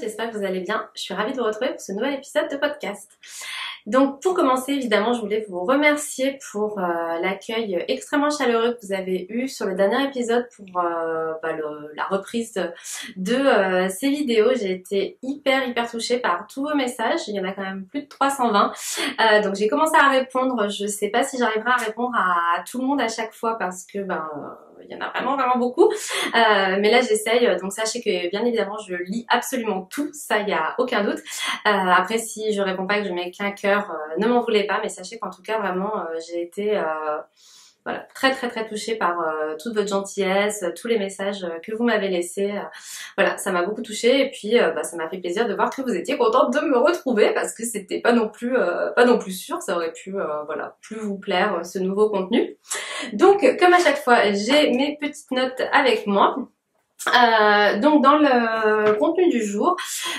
j'espère que vous allez bien. Je suis ravie de vous retrouver pour ce nouvel épisode de podcast. Donc pour commencer, évidemment, je voulais vous remercier pour l'accueil extrêmement chaleureux que vous avez eu sur le dernier épisode pour la reprise de ces vidéos. J'ai été hyper touchée par tous vos messages. Il y en a quand même plus de 320. Donc j'ai commencé à répondre. Je sais pas si j'arriverai à répondre à tout le monde à chaque fois parce que il y en a vraiment beaucoup. Mais là j'essaye. Donc sachez que bien évidemment je lis absolument tout. Ça, il y a aucun doute. Après si je réponds pas, que je mets qu'un cœur, ne m'en voulez pas, mais sachez qu'en tout cas vraiment j'ai été très touchée par toute votre gentillesse, tous les messages que vous m'avez laissés. Voilà, ça m'a beaucoup touchée et puis ça m'a fait plaisir de voir que vous étiez contente de me retrouver parce que c'était pas non plus sûr, ça aurait pu plus vous plaire ce nouveau contenu. Donc comme à chaque fois, j'ai mes petites notes avec moi. Donc dans le contenu du jour,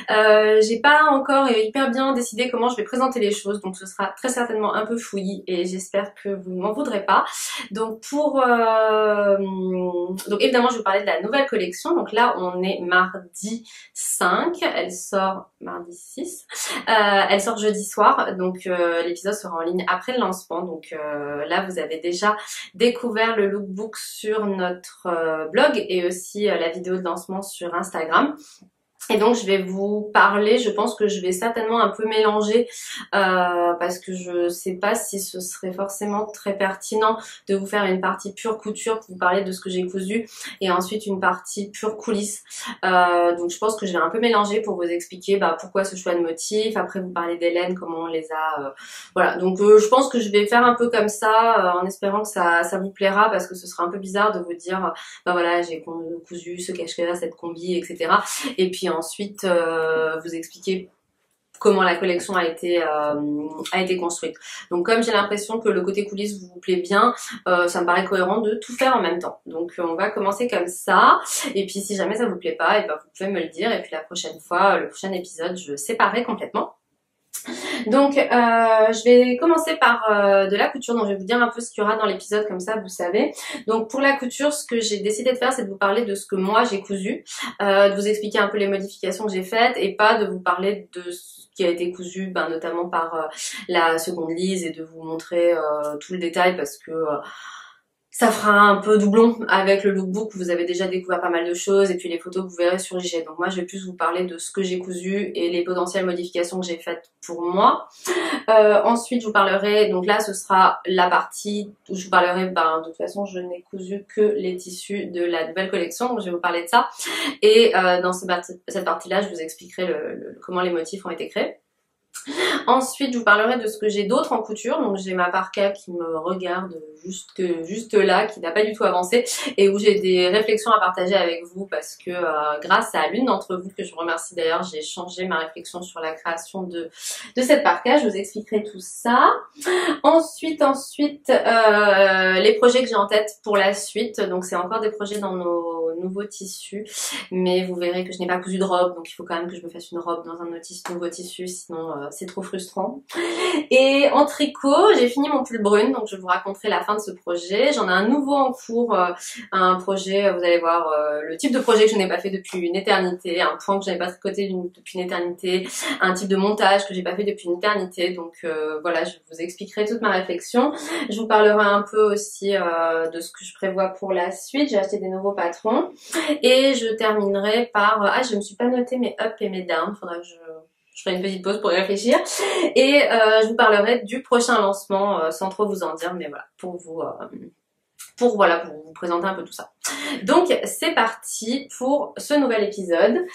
j'ai pas encore hyper bien décidé comment je vais présenter les choses, donc ce sera très certainement un peu fouillis et j'espère que vous ne m'en voudrez pas. Donc donc évidemment je vais vous parler de la nouvelle collection. Donc là on est mardi 5, elle sort mardi 6, elle sort jeudi soir, donc l'épisode sera en ligne après le lancement. Donc là vous avez déjà découvert le lookbook sur notre blog et aussi la vidéo de lancement sur Instagram. Et donc je vais vous parler, je pense que je vais certainement un peu mélanger parce que je sais pas si ce serait forcément très pertinent de vous faire une partie pure couture pour vous parler de ce que j'ai cousu et ensuite une partie pure coulisses. Donc je pense que je vais un peu mélanger pour vous expliquer pourquoi ce choix de motifs, après vous parler des laines, comment on les a, voilà. Donc je pense que je vais faire un peu comme ça en espérant que ça vous plaira parce que ce sera un peu bizarre de vous dire voilà j'ai cousu ce cache-là, cette combi, etc. Et puis ensuite vous expliquer comment la collection a été construite. Donc comme j'ai l'impression que le côté coulisses vous plaît bien, ça me paraît cohérent de tout faire en même temps. Donc on va commencer comme ça. Et puis si jamais ça vous plaît pas, vous pouvez me le dire. Et puis la prochaine fois, le prochain épisode, je séparerai complètement. Donc je vais commencer par de la couture, donc je vais vous dire un peu ce qu'il y aura dans l'épisode, comme ça vous savez. Donc pour la couture, ce que j'ai décidé de faire, c'est de vous parler de ce que moi j'ai cousu, de vous expliquer un peu les modifications que j'ai faites et pas de vous parler de ce qui a été cousu, notamment par la seconde Lise, et de vous montrer tout le détail parce que ça fera un peu doublon avec le lookbook où vous avez déjà découvert pas mal de choses et puis les photos que vous verrez sur IGN. Donc moi je vais plus vous parler de ce que j'ai cousu et les potentielles modifications que j'ai faites pour moi. Ensuite je vous parlerai, donc là ce sera la partie où je vous parlerai, de toute façon je n'ai cousu que les tissus de la nouvelle collection, donc je vais vous parler de ça. Et dans cette partie-là je vous expliquerai comment les motifs ont été créés. Ensuite, je vous parlerai de ce que j'ai d'autre en couture. Donc j'ai ma parka qui me regarde juste là, qui n'a pas du tout avancé et où j'ai des réflexions à partager avec vous parce que grâce à l'une d'entre vous, que je remercie d'ailleurs, j'ai changé ma réflexion sur la création de cette parka. Je vous expliquerai tout ça. Ensuite, les projets que j'ai en tête pour la suite. Donc c'est encore des projets dans nos nouveaux tissus, mais vous verrez que je n'ai pas cousu de robe, donc il faut quand même que je me fasse une robe dans un nouveau tissu, sinon c'est trop frustrant. Et en tricot, j'ai fini mon pull brune, donc je vous raconterai la fin de ce projet. J'en ai un nouveau en cours, un projet, vous allez voir le type de projet que je n'ai pas fait depuis une éternité, un point que je n'avais pas tricoté depuis une éternité, un type de montage que j'ai pas fait depuis une éternité. Donc voilà, je vous expliquerai toute ma réflexion. Je vous parlerai un peu aussi de ce que je prévois pour la suite. J'ai acheté des nouveaux patrons et je terminerai par je me suis pas noté mes up et mes down, faudra que je ferai une petite pause pour réfléchir et je vous parlerai du prochain lancement sans trop vous en dire, mais voilà, pour vous présenter un peu tout ça. Donc c'est parti pour ce nouvel épisode.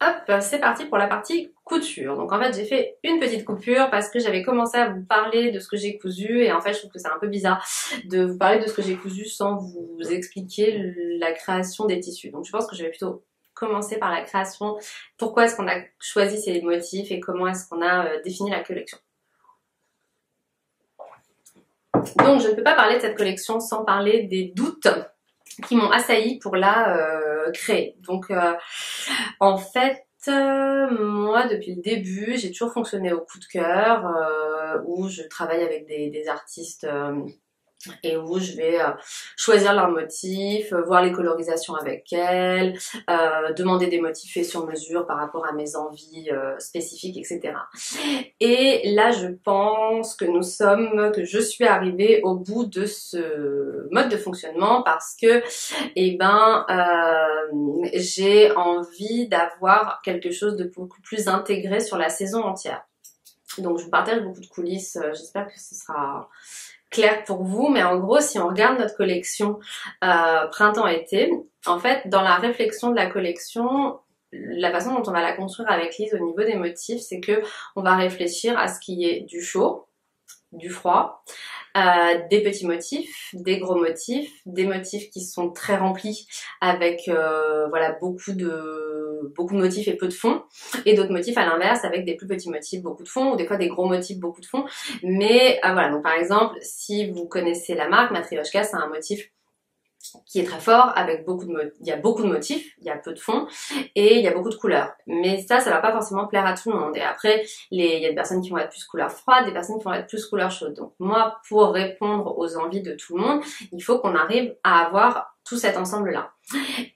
Hop, c'est parti pour la partie couture. Donc en fait j'ai fait une petite coupure parce que j'avais commencé à vous parler de ce que j'ai cousu et en fait je trouve que c'est un peu bizarre de vous parler de ce que j'ai cousu sans vous expliquer la création des tissus. Donc je pense que je vais plutôt commencer par la création, pourquoi est-ce qu'on a choisi ces motifs et comment est-ce qu'on a défini la collection. Donc je ne peux pas parler de cette collection sans parler des doutes qui m'ont assailli pour la créer. Donc en fait moi depuis le début j'ai toujours fonctionné au coup de cœur où je travaille avec des artistes et où je vais choisir leurs motifs, voir les colorisations avec elles, demander des motifs faits sur mesure par rapport à mes envies spécifiques, etc. Et là, je pense que je suis arrivée au bout de ce mode de fonctionnement parce que, j'ai envie d'avoir quelque chose de beaucoup plus intégré sur la saison entière. Donc, je vous partage beaucoup de coulisses. J'espère que ce sera clair pour vous, mais en gros, si on regarde notre collection printemps-été, en fait, dans la réflexion de la collection, la façon dont on va la construire avec Lise au niveau des motifs, c'est que on va réfléchir à ce qui est du chaud, du froid, des petits motifs, des gros motifs, des motifs qui sont très remplis avec voilà beaucoup de motifs et peu de fond, et d'autres motifs à l'inverse avec des plus petits motifs, beaucoup de fond, ou des fois des gros motifs, beaucoup de fond. Mais voilà, donc par exemple, si vous connaissez la marque, Matryoshka, c'est un motif qui est très fort, avec il y a beaucoup de motifs, il y a peu de fond, et il y a beaucoup de couleurs. Mais ça va pas forcément plaire à tout le monde. Et après, il y a des personnes qui vont être plus couleur froide, des personnes qui vont être plus couleur chaude. Donc moi, pour répondre aux envies de tout le monde, il faut qu'on arrive à avoir tout cet ensemble-là.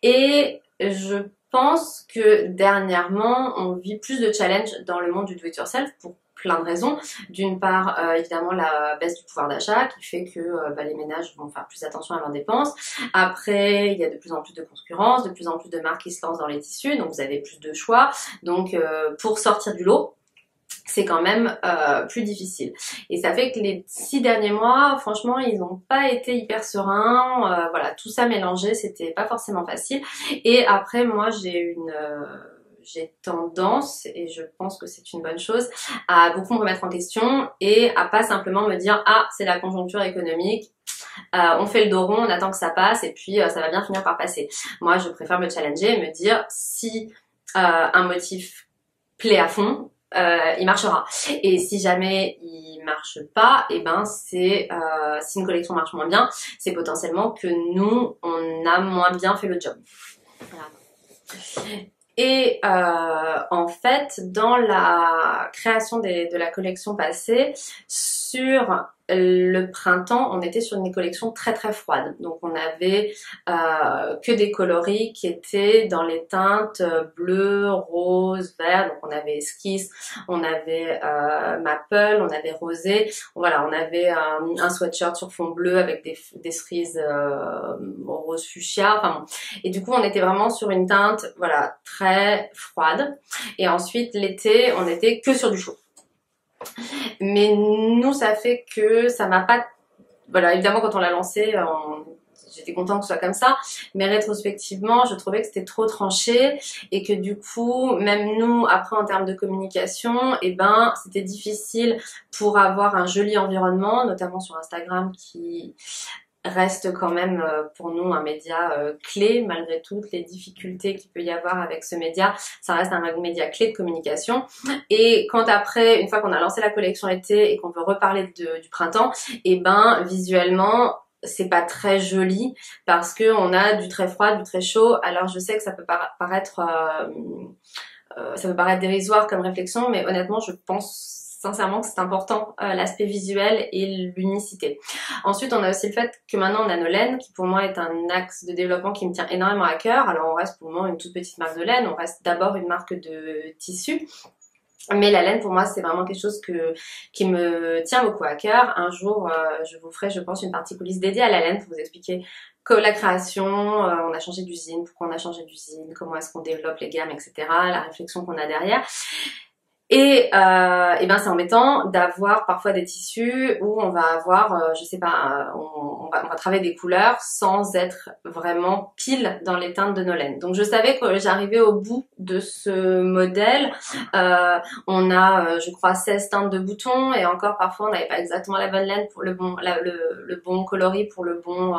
Et je pense que dernièrement, on vit plus de challenges dans le monde du do-it-yourself pour plein de raisons. D'une part, évidemment, la baisse du pouvoir d'achat qui fait que les ménages vont faire plus attention à leurs dépenses. Après, il y a de plus en plus de concurrence, de plus en plus de marques qui se lancent dans les tissus, donc vous avez plus de choix. Donc, pour sortir du lot, c'est quand même plus difficile. Et ça fait que les 6 derniers mois, franchement, ils n'ont pas été hyper sereins. Voilà, tout ça mélangé, c'était pas forcément facile. Et après, moi, j'ai tendance, et je pense que c'est une bonne chose, à beaucoup me remettre en question et à pas simplement me dire ah c'est la conjoncture économique, on fait le dos rond, on attend que ça passe et puis ça va bien finir par passer. Moi je préfère me challenger et me dire si un motif plaît à fond, il marchera. Et si jamais il marche pas, et ben c'est si une collection marche moins bien, c'est potentiellement que nous on a moins bien fait le job. Voilà. Et en fait, dans la création de la collection passée, sur le printemps, on était sur une collection très très froide. Donc on avait que des coloris qui étaient dans les teintes bleu, rose, vert. Donc on avait esquisse, on avait maple, on avait rosé. Voilà, on avait un sweatshirt sur fond bleu avec des cerises rose fuchsia. Enfin bon. Et du coup, on était vraiment sur une teinte, voilà, très froide. Et ensuite, l'été, on était que sur du chaud. Mais nous, ça fait que ça m'a pas... Voilà, évidemment, quand on l'a lancé, j'étais contente que ce soit comme ça. Mais rétrospectivement, je trouvais que c'était trop tranché et que du coup, même nous, après, en termes de communication, eh ben, c'était difficile pour avoir un joli environnement, notamment sur Instagram qui reste quand même pour nous un média clé malgré toutes les difficultés qu'il peut y avoir avec ce média. Ça reste un média clé de communication. Et quand après, une fois qu'on a lancé la collection été et qu'on veut reparler du printemps, et ben visuellement c'est pas très joli parce que on a du très froid, du très chaud. Alors je sais que ça peut paraître dérisoire comme réflexion, mais honnêtement je pense sincèrement que c'est important l'aspect visuel et l'unicité. Ensuite, on a aussi le fait que maintenant on a nos laines, qui pour moi est un axe de développement qui me tient énormément à cœur. Alors on reste pour le moment une toute petite marque de laine, on reste d'abord une marque de tissu. Mais la laine pour moi c'est vraiment quelque chose qui me tient beaucoup à cœur. Un jour je vous ferai je pense une partie coulisses dédiée à la laine pour vous expliquer que la création, on a changé d'usine, pourquoi on a changé d'usine, comment est-ce qu'on développe les gammes, etc. La réflexion qu'on a derrière. Et ben c'est embêtant d'avoir parfois des tissus où on va avoir, je sais pas, on va travailler des couleurs sans être vraiment pile dans les teintes de nos laines. Donc je savais que j'arrivais au bout de ce modèle. On a, je crois, 16 teintes de boutons et encore parfois on n'avait pas exactement la bonne laine pour le bon coloris pour le bon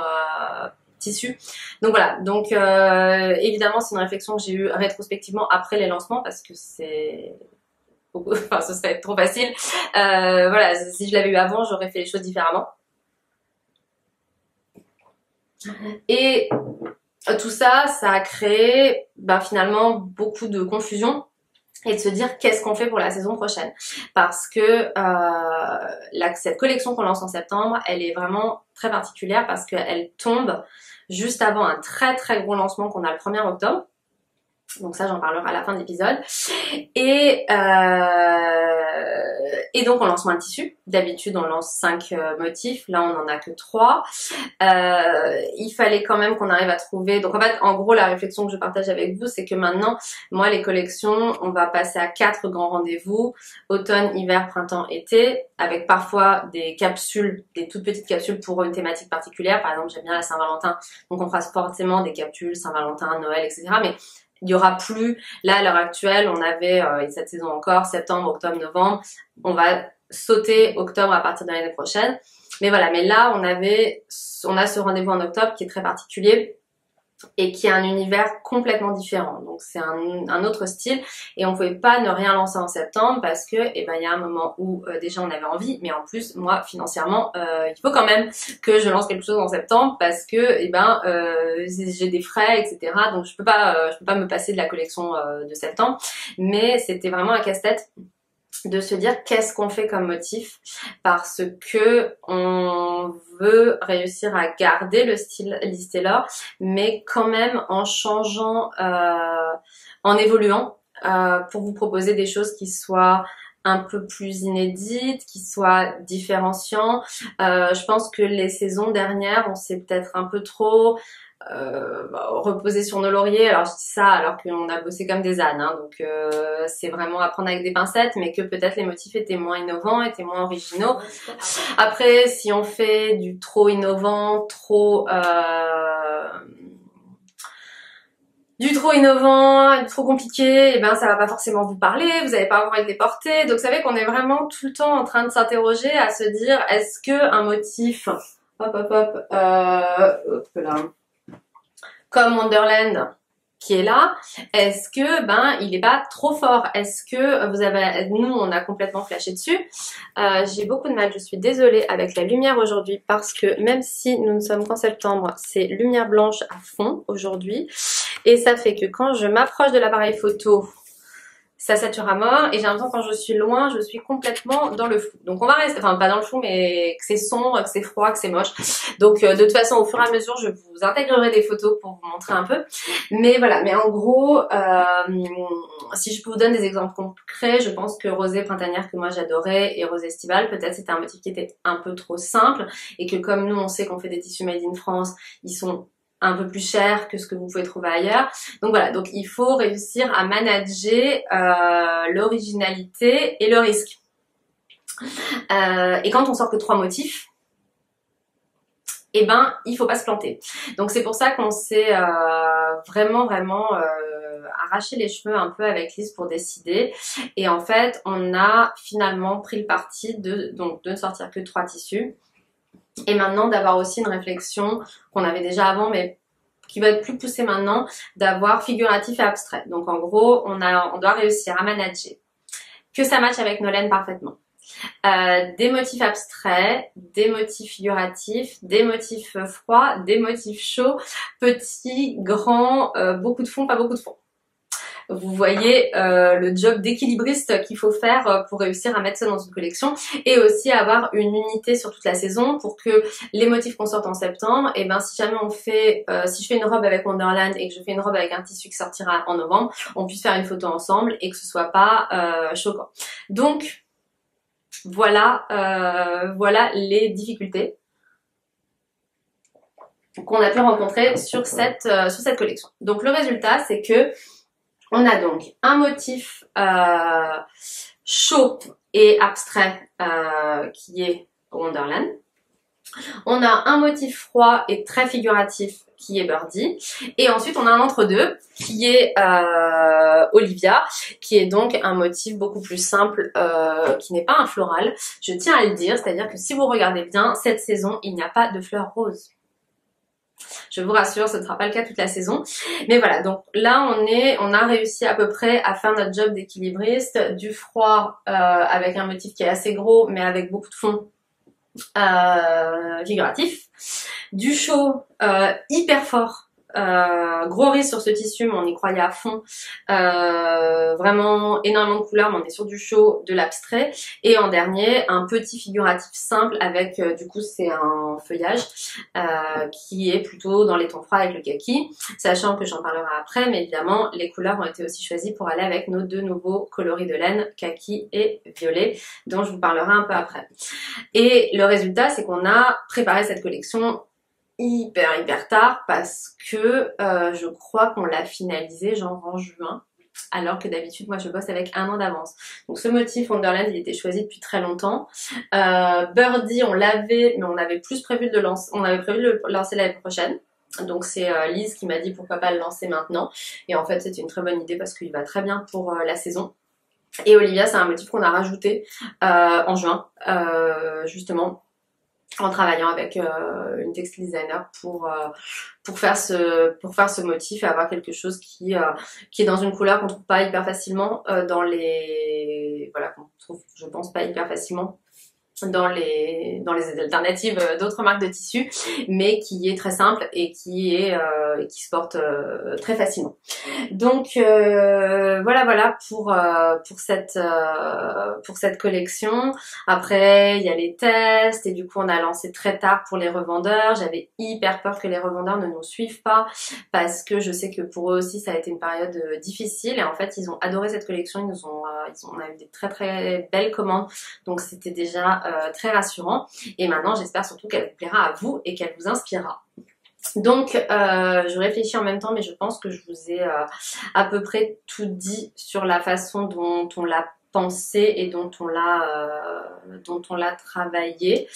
tissu. Donc voilà, donc évidemment c'est une réflexion que j'ai eue rétrospectivement après les lancements parce que c'est... Enfin, ce serait trop facile. Voilà, si je l'avais eu avant, j'aurais fait les choses différemment. Et tout ça, ça a créé finalement beaucoup de confusion et de se dire qu'est-ce qu'on fait pour la saison prochaine. Parce que cette collection qu'on lance en septembre, elle est vraiment très particulière parce qu'elle tombe juste avant un très très gros lancement qu'on a le 1er octobre. Donc ça, j'en parlerai à la fin de l'épisode. Et donc on lance moins de tissus. D'habitude, on lance 5 motifs. Là, on en a que 3. Il fallait quand même qu'on arrive à trouver... Donc en fait, en gros, la réflexion que je partage avec vous, c'est que maintenant, moi, les collections, on va passer à 4 grands rendez-vous. Automne, hiver, printemps, été. Avec parfois des capsules, des toutes petites capsules pour une thématique particulière. Par exemple, j'aime bien la Saint-Valentin. Donc on fera forcément des capsules Saint-Valentin, Noël, etc. Mais il y aura plus, là à l'heure actuelle, on avait, et cette saison encore, septembre, octobre, novembre, on va sauter octobre à partir de l'année prochaine. Mais voilà, mais là on a ce rendez-vous en octobre qui est très particulier et qui a un univers complètement différent. Donc c'est un autre style et on pouvait pas ne rien lancer en septembre parce que il y a un moment où déjà on avait envie, mais en plus moi financièrement il faut quand même que je lance quelque chose en septembre parce que j'ai des frais, etc. Donc je peux pas me passer de la collection de septembre, mais c'était vraiment un casse-tête de se dire qu'est-ce qu'on fait comme motif parce que on veut réussir à garder le style Liz Taylor mais quand même en changeant, en évoluant pour vous proposer des choses qui soient un peu plus inédites, qui soient différenciants. Je pense que les saisons dernières on s'est peut-être un peu trop reposer sur nos lauriers. Alors je dis ça alors qu'on a bossé comme des ânes, hein, donc c'est vraiment à prendre avec des pincettes, mais que peut-être les motifs étaient moins innovants, étaient moins originaux. Après, si on fait du trop innovant, trop compliqué, ça va pas forcément vous parler, vous allez pas avoir envie de les porter. Donc vous savez qu'on est vraiment tout le temps en train de s'interroger à se dire est-ce que un motif là, comme Wonderland qui est là, est-ce que il est pas trop fort? Est-ce que nous on a complètement flashé dessus? J'ai beaucoup de mal, je suis désolée avec la lumière aujourd'hui parce que même si nous ne sommes qu'en septembre, c'est lumière blanche à fond aujourd'hui et ça fait que quand je m'approche de l'appareil photo, ça sature à mort et j'ai l'impression que quand je suis loin, je suis complètement dans le flou. Donc on va rester, enfin pas dans le flou, mais que c'est sombre, que c'est froid, que c'est moche. Donc de toute façon, au fur et à mesure, je vous intégrerai des photos pour vous montrer un peu. Mais voilà, mais en gros, si je vous donne des exemples concrets, je pense que Rosée Printanière que moi j'adorais et Rosée Estivale, peut-être c'était un motif qui était un peu trop simple et que comme nous on sait qu'on fait des tissus made in France, ils sont un peu plus cher que ce que vous pouvez trouver ailleurs. Donc voilà, donc il faut réussir à manager l'originalité et le risque. Et quand on sort que 3 motifs, il faut pas se planter. Donc c'est pour ça qu'on s'est vraiment arraché les cheveux un peu avec Liz pour décider. Et en fait, on a finalement pris le parti de ne sortir que 3 tissus. Et maintenant d'avoir aussi une réflexion qu'on avait déjà avant mais qui va être plus poussée maintenant, d'avoir figuratif et abstrait. Donc en gros, on doit réussir à manager que ça matche avec nos laines parfaitement. Des motifs abstraits, des motifs figuratifs, des motifs froids, des motifs chauds, petits, grands, beaucoup de fond, pas beaucoup de fond. Vous voyez le job d'équilibriste qu'il faut faire pour réussir à mettre ça dans une collection et aussi avoir une unité sur toute la saison pour que les motifs qu'on sorte en septembre, si jamais on fait, si je fais une robe avec Wonderland et que je fais une robe avec un tissu qui sortira en novembre, on puisse faire une photo ensemble et que ce soit pas choquant. Donc voilà les difficultés qu'on a pu rencontrer sur cette collection. Donc le résultat c'est que on a donc un motif chaud et abstrait qui est Wonderland. On a un motif froid et très figuratif qui est Birdie. Et ensuite on a un entre-deux qui est Olivia, qui est donc un motif beaucoup plus simple, qui n'est pas un floral. Je tiens à le dire, c'est-à-dire que si vous regardez bien, cette saison, il n'y a pas de fleurs roses. Je vous rassure, ce ne sera pas le cas toute la saison. Mais voilà, donc là on a réussi à peu près à faire notre job d'équilibriste, du froid avec un motif qui est assez gros mais avec beaucoup de fond figuratif, du chaud hyper fort Gros risque sur ce tissu, mais on y croyait à fond. Vraiment énormément de couleurs, mais on est sur du chaud, de l'abstrait. Et en dernier, un petit figuratif simple avec, du coup, c'est un feuillage qui est plutôt dans les tons froids avec le kaki, sachant que j'en parlerai après, mais évidemment, les couleurs ont été aussi choisies pour aller avec nos deux nouveaux coloris de laine, kaki et violet, dont je vous parlerai un peu après. Et le résultat, c'est qu'on a préparé cette collection hyper tard parce que je crois qu'on l'a finalisé genre en juin, alors que d'habitude moi je bosse avec un an d'avance. Donc ce motif Wonderland il était choisi depuis très longtemps. Birdie on l'avait, mais on avait plus prévu de le lancer, on avait prévu de le lancer l'année prochaine. Donc c'est Lise qui m'a dit pourquoi pas le lancer maintenant, et en fait c'était une très bonne idée parce qu'il va très bien pour la saison. Et Olivia c'est un motif qu'on a rajouté en juin, justement en travaillant avec une textile designer pour faire ce motif et avoir quelque chose qui est dans une couleur qu'on trouve pas hyper facilement dans les qu'on trouve je pense pas hyper facilement dans les alternatives d'autres marques de tissus, mais qui est très simple et qui se porte très facilement. Donc voilà pour cette collection. Après il y a les tests et du coup on a lancé très tard pour les revendeurs. J'avais hyper peur que les revendeurs ne nous suivent pas parce que je sais que pour eux aussi ça a été une période difficile, et en fait ils ont adoré cette collection. On a eu des très belles commandes, donc c'était déjà très rassurant, et maintenant j'espère surtout qu'elle vous plaira à vous et qu'elle vous inspirera. Donc je réfléchis en même temps, mais je pense que je vous ai à peu près tout dit sur la façon dont on l'a pensé et dont on l'a travaillé.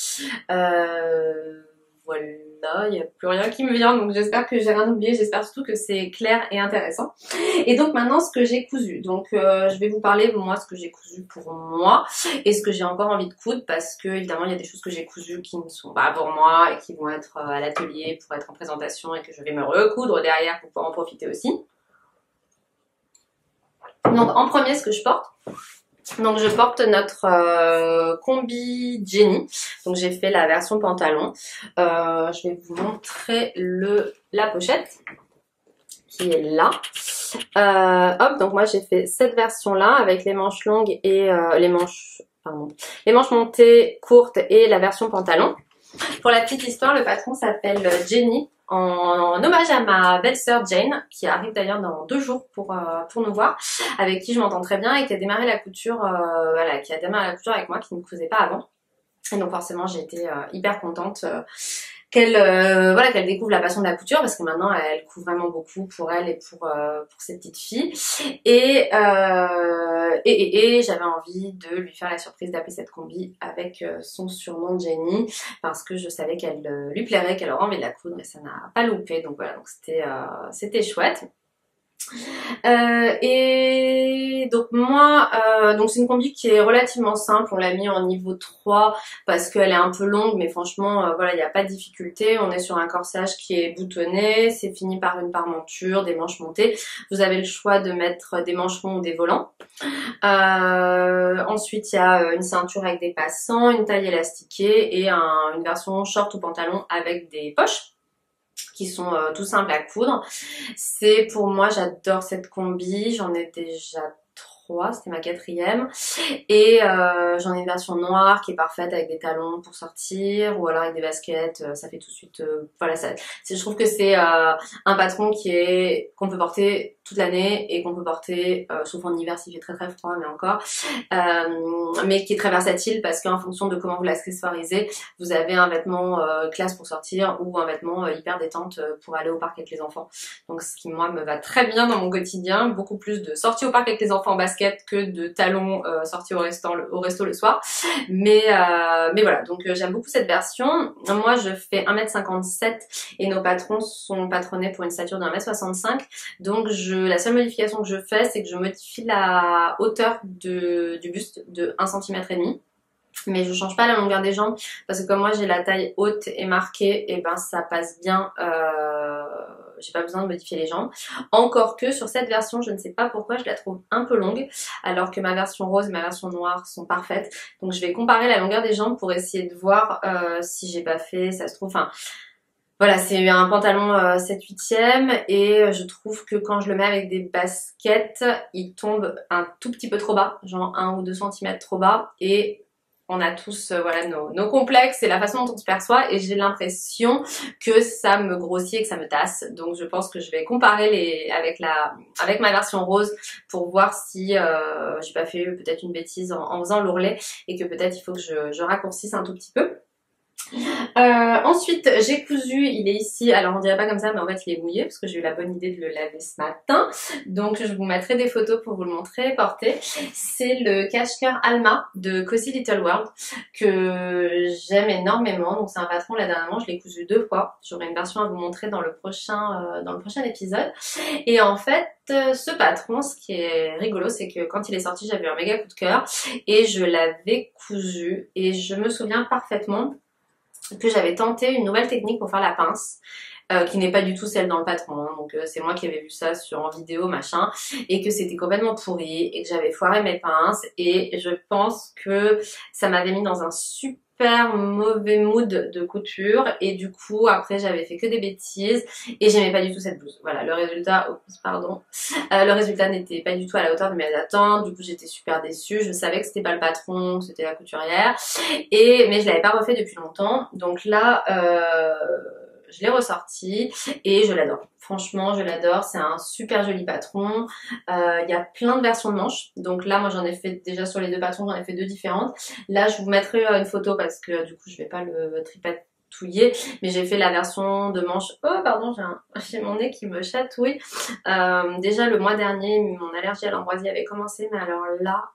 Voilà, il n'y a plus rien qui me vient, donc j'espère que j'ai rien oublié, j'espère surtout que c'est clair et intéressant. Et donc maintenant ce que j'ai cousu, donc je vais vous parler moi ce que j'ai cousu pour moi et ce que j'ai encore envie de coudre, parce que évidemment il y a des choses que j'ai cousues qui ne sont pas pour moi et qui vont être à l'atelier pour être en présentation et que je vais me recoudre derrière pour pouvoir en profiter aussi. Donc en premier ce que je porte, donc je porte notre combi Jenny. Donc j'ai fait la version pantalon. Je vais vous montrer la pochette qui est là. Hop, donc moi j'ai fait cette version là avec les manches longues et les manches montées courtes et la version pantalon. Pour la petite histoire, le patron s'appelle Jenny, en hommage à ma belle-sœur Jane, qui arrive d'ailleurs dans 2 jours pour nous voir, avec qui je m'entends très bien et qui a démarré la couture, avec moi, qui ne cousait pas avant. Et donc forcément j'ai été hyper contente qu'elle découvre la passion de la couture, parce que maintenant elle couvre vraiment beaucoup pour elle et pour ses petites filles, et j'avais envie de lui faire la surprise d'appeler cette combi avec son surnom Jenny, parce que je savais qu'elle lui plairait, qu'elle aurait envie de la coudre, et ça n'a pas loupé. Donc voilà, donc c'était chouette. Et donc moi, donc c'est une combi qui est relativement simple, on l'a mis en niveau 3 parce qu'elle est un peu longue, mais franchement voilà, il n'y a pas de difficulté. On est sur un corsage qui est boutonné, c'est fini par une parmenture, des manches montées. Vous avez le choix de mettre des mancherons ou des volants. Ensuite il y a une ceinture avec des passants, une taille élastiquée et une version short ou pantalon avec des poches qui sont tout simples à coudre. C'est pour moi, j'adore cette combi, j'en ai déjà 3, c'était ma 4e, et j'en ai une version noire qui est parfaite avec des talons pour sortir, ou alors avec des baskets, ça fait tout de suite, voilà, je trouve que c'est un patron qu'on peut porter toute l'année et qu'on peut porter, sauf en hiver s'il fait très froid, mais encore, mais qui est très versatile parce qu'en fonction de comment vous l'accessoirisez, vous avez un vêtement classe pour sortir ou un vêtement hyper détente pour aller au parc avec les enfants. Donc ce qui moi me va très bien dans mon quotidien, beaucoup plus de sorties au parc avec les enfants en basket que de talons sortis au resto le soir. Mais voilà, donc j'aime beaucoup cette version. Moi je fais 1m57 et nos patrons sont patronnés pour une stature de 1m65. Donc la seule modification que je fais, c'est que je modifie la hauteur du buste de 1,5 cm. Mais je change pas la longueur des jambes parce que comme moi j'ai la taille haute et marquée, et ben ça passe bien, j'ai pas besoin de modifier les jambes. Encore que sur cette version, je ne sais pas pourquoi, je la trouve un peu longue, alors que ma version rose et ma version noire sont parfaites. Donc je vais comparer la longueur des jambes pour essayer de voir si j'ai pas fait, ça se trouve, enfin Voilà, c'est un pantalon 7/8e et je trouve que quand je le mets avec des baskets, il tombe un tout petit peu trop bas, genre 1 ou 2 cm trop bas et on a tous voilà nos complexes et la façon dont on se perçoit et j'ai l'impression que ça me grossit et que ça me tasse. Donc je pense que je vais comparer avec ma version rose pour voir si j'ai pas fait peut-être une bêtise en faisant l'ourlet et que peut-être il faut que je raccourcisse un tout petit peu. Ensuite, j'ai cousu, il est ici, alors on dirait pas comme ça, mais en fait il est mouillé parce que j'ai eu la bonne idée de le laver ce matin. Donc je vous mettrai des photos pour vous le montrer porté. C'est le cache-cœur Alma de Cozy Little World que j'aime énormément. Donc c'est un patron, là dernièrement je l'ai cousu 2 fois. J'aurai une version à vous montrer dans le prochain épisode. Et en fait, ce patron, ce qui est rigolo, c'est que quand il est sorti, j'avais eu un méga coup de cœur et je l'avais cousu et je me souviens parfaitement que j'avais tenté une nouvelle technique pour faire la pince. Qui n'est pas du tout celle dans le patron, hein. Donc c'est moi qui avais vu ça en vidéo machin et que c'était complètement pourri et que j'avais foiré mes pinces et je pense que ça m'avait mis dans un super mauvais mood de couture et du coup après j'avais fait que des bêtises et j'aimais pas du tout cette blouse. Voilà, le résultat, le résultat n'était pas du tout à la hauteur de mes attentes. Du coup j'étais super déçue, je savais que c'était pas le patron, que c'était la couturière mais je l'avais pas refait depuis longtemps. Donc là je l'ai ressorti et je l'adore. Franchement, je l'adore. C'est un super joli patron. Il y a plein de versions de manches. Donc là, moi, j'en ai fait déjà sur les 2 patrons, j'en ai fait 2 différentes. Là, je vous mettrai une photo parce que du coup, je vais pas le tripatouiller. Mais j'ai fait la version de manche. Oh, pardon, j'ai mon nez qui me chatouille. Déjà, le mois dernier, mon allergie à l'ambroisie avait commencé. Mais alors là,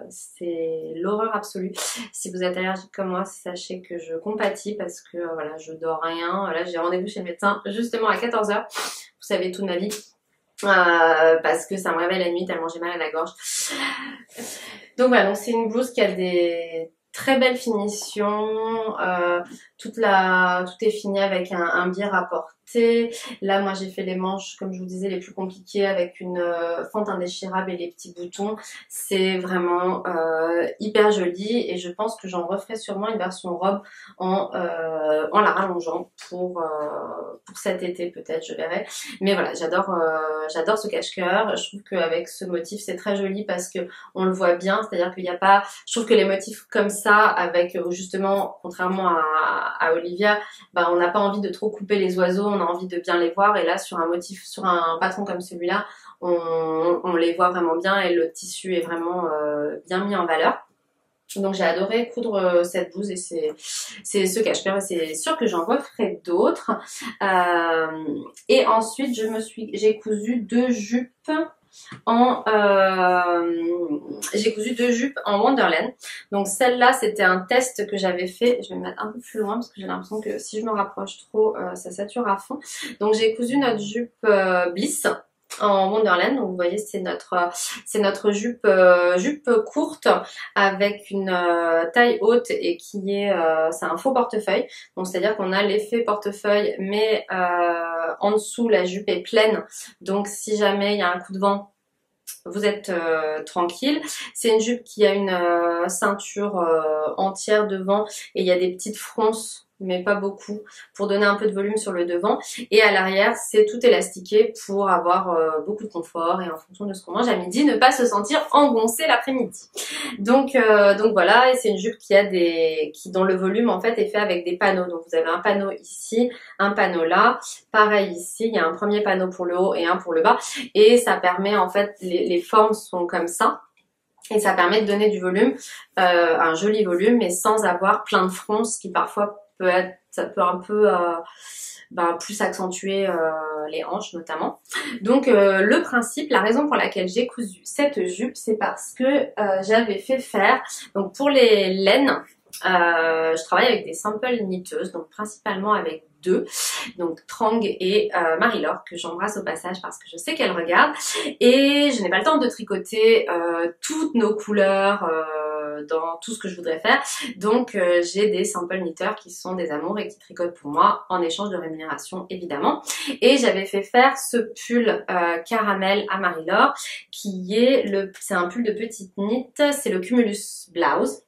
c'est l'horreur absolue. Si vous êtes allergique comme moi, sachez que je compatis parce que voilà, je dors rien. Là, j'ai rendez-vous chez le médecin justement à 14h. Vous savez, toute ma vie. Parce que ça me réveille la nuit tellement j'ai mal à la gorge. Donc voilà, donc c'est une blouse qui a des très belles finitions. Tout est fini avec un biais rapporté. Là, moi, j'ai fait les manches, comme je vous disais, les plus compliquées avec une fente indéchirable et les petits boutons. C'est vraiment hyper joli et je pense que j'en referai sûrement une version robe en la rallongeant pour cet été peut-être, je verrai. Mais voilà, j'adore ce cache-cœur. Je trouve qu'avec ce motif, c'est très joli parce que on le voit bien, c'est-à-dire qu'il n'y a pas... Je trouve que les motifs comme ça, avec justement, contrairement à Olivia, bah, on n'a pas envie de trop couper les oiseaux, on a envie de bien les voir. Et là, sur un patron comme celui-là, on les voit vraiment bien et le tissu est vraiment bien mis en valeur. Donc j'ai adoré coudre cette blouse et c'est ce cache-cœur et c'est sûr que j'en referai d'autres. Et ensuite j'ai cousu 2 jupes en Wonderland. Donc celle-là c'était un test que j'avais fait. Je vais me mettre un peu plus loin parce que j'ai l'impression que si je me rapproche trop ça sature à fond. Donc j'ai cousu notre jupe Bliss en Wonderland. Donc vous voyez c'est notre jupe courte avec une taille haute et c'est un faux portefeuille. Donc c'est à dire qu'on a l'effet portefeuille mais en dessous la jupe est pleine. Donc si jamais il y a un coup de vent, vous êtes tranquille. C'est une jupe qui a une ceinture entière devant et il y a des petites fronces mais pas beaucoup pour donner un peu de volume sur le devant et à l'arrière c'est tout élastiqué pour avoir beaucoup de confort et en fonction de ce qu'on mange à midi ne pas se sentir engoncé l'après-midi. Donc voilà, et c'est une jupe dont le volume en fait est fait avec des panneaux. Donc vous avez un panneau ici, un panneau là, pareil ici, il y a un premier panneau pour le haut et un pour le bas et ça permet en fait, les formes sont comme ça. Et ça permet de donner du volume, un joli volume, mais sans avoir plein de fronces qui parfois ça peut un peu plus accentuer les hanches notamment. Donc le principe, la raison pour laquelle j'ai cousu cette jupe, c'est parce que j'avais fait faire, donc pour les laines, je travaille avec des samples kniteuses, donc principalement avec 2, donc Trang et Marie-Laure, que j'embrasse au passage parce que je sais qu'elle regarde, et je n'ai pas le temps de tricoter toutes nos couleurs dans tout ce que je voudrais faire, donc j'ai des sample knitters qui sont des amours et qui tricotent pour moi en échange de rémunération évidemment, et j'avais fait faire ce pull caramel à Marie-Laure qui est c'est un pull de petite knit, c'est le Cumulus Blouse.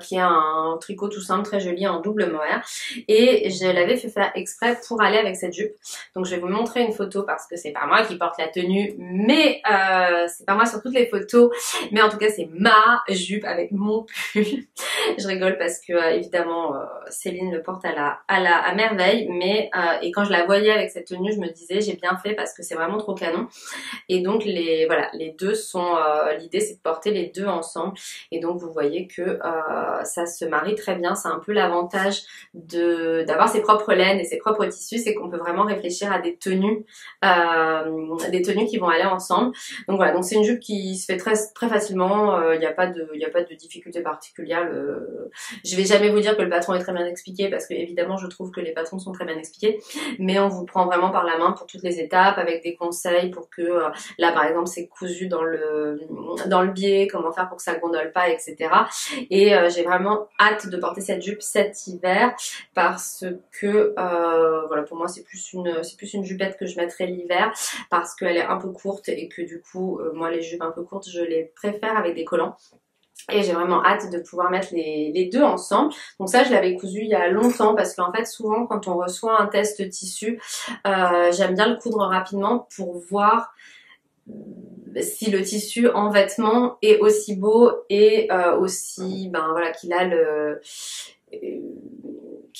qui est un tricot tout simple, très joli, en double mohair. Et je l'avais fait faire exprès pour aller avec cette jupe. Donc je vais vous montrer une photo parce que c'est pas moi qui porte la tenue, mais c'est pas moi sur toutes les photos. Mais en tout cas, c'est ma jupe avec mon pull. Je rigole parce que évidemment, Céline le porte à merveille. Mais et quand je la voyais avec cette tenue, je me disais j'ai bien fait parce que c'est vraiment trop canon. Et donc voilà, les deux sont, l'idée c'est de porter les deux ensemble. Et donc vous voyez que ça se marie très bien. C'est un peu l'avantage d'avoir ses propres laines et ses propres tissus, c'est qu'on peut vraiment réfléchir à des tenues qui vont aller ensemble. Donc voilà, donc c'est une jupe qui se fait très facilement. Il n'y a pas de difficulté particulière. Je vais jamais vous dire que le patron est très bien expliqué parce que évidemment je trouve que les patrons sont très bien expliqués, mais on vous prend vraiment par la main pour toutes les étapes avec des conseils pour que là par exemple c'est cousu dans le biais, comment faire pour que ça gondole pas, etc. Et j'ai vraiment hâte de porter cette jupe cet hiver parce que voilà, pour moi c'est plus une jupette que je mettrai l'hiver parce qu'elle est un peu courte et que du coup moi les jupes un peu courtes je les préfère avec des collants. Et j'ai vraiment hâte de pouvoir mettre les deux ensemble. Donc ça, je l'avais cousu il y a longtemps parce qu'en fait, souvent, quand on reçoit un test tissu, j'aime bien le coudre rapidement pour voir si le tissu en vêtement est aussi beau et aussi, ben voilà, qu'il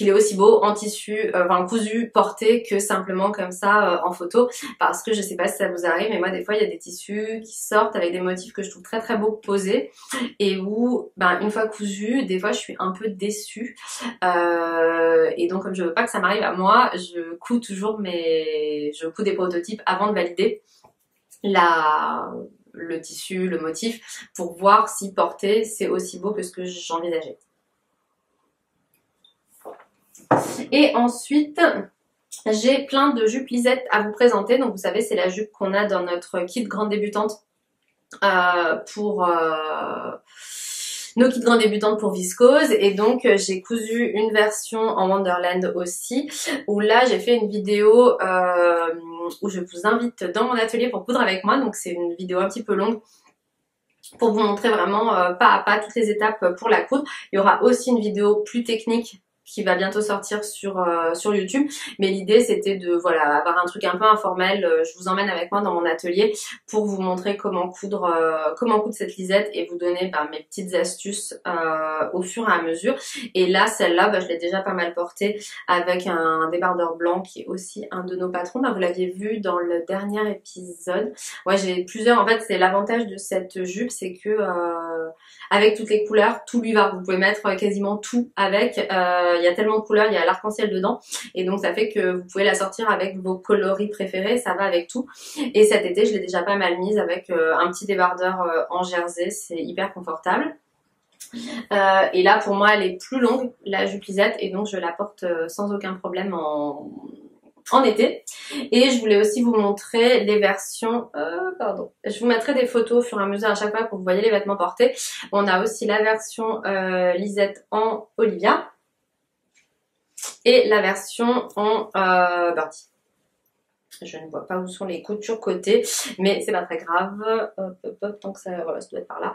est aussi beau en tissu, enfin cousu, porté que simplement comme ça en photo, parce que je sais pas si ça vous arrive, mais moi des fois il y a des tissus qui sortent avec des motifs que je trouve très beaux posés et où ben une fois cousu, des fois je suis un peu déçue et donc comme je veux pas que ça m'arrive à moi, je couds des prototypes avant de valider le tissu, le motif, pour voir si porter c'est aussi beau que ce que j'envisageais. Et ensuite, j'ai plein de jupes lisettes à vous présenter. Donc vous savez, c'est la jupe qu'on a dans notre kit grande débutante pour nos kits grandes débutantes pour viscose. Et donc j'ai cousu une version en Wonderland aussi, où là j'ai fait une vidéo où je vous invite dans mon atelier pour coudre avec moi. Donc c'est une vidéo un petit peu longue pour vous montrer vraiment pas à pas toutes les étapes pour la coudre. Il y aura aussi une vidéo plus technique qui va bientôt sortir sur YouTube, mais l'idée c'était de voilà avoir un truc un peu informel. Je vous emmène avec moi dans mon atelier pour vous montrer comment coudre cette lisette et vous donner mes petites astuces au fur et à mesure. Et là celle-là je l'ai déjà pas mal portée avec un débardeur blanc qui est aussi un de nos patrons. Vous l'aviez vu dans le dernier épisode. Ouais, j'ai plusieurs, en fait c'est l'avantage de cette jupe, c'est que avec toutes les couleurs, tout lui va. Vous pouvez mettre quasiment tout avec. Il y a tellement de couleurs, il y a l'arc-en-ciel dedans. Et donc ça fait que vous pouvez la sortir avec vos coloris préférés, ça va avec tout. Et cet été, je l'ai déjà pas mal mise avec un petit débardeur en jersey, c'est hyper confortable. Et là pour moi elle est plus longue, la jupe lisette, et donc je la porte sans aucun problème en été. Et je voulais aussi vous montrer les versions je vous mettrai des photos au fur et à mesure à chaque fois pour que vous voyez les vêtements portés. On a aussi la version lisette en Olivia et la version en Birdie. Je ne vois pas où sont les coutures côté, mais c'est pas très grave. Tant que ça, voilà, ça doit être par là.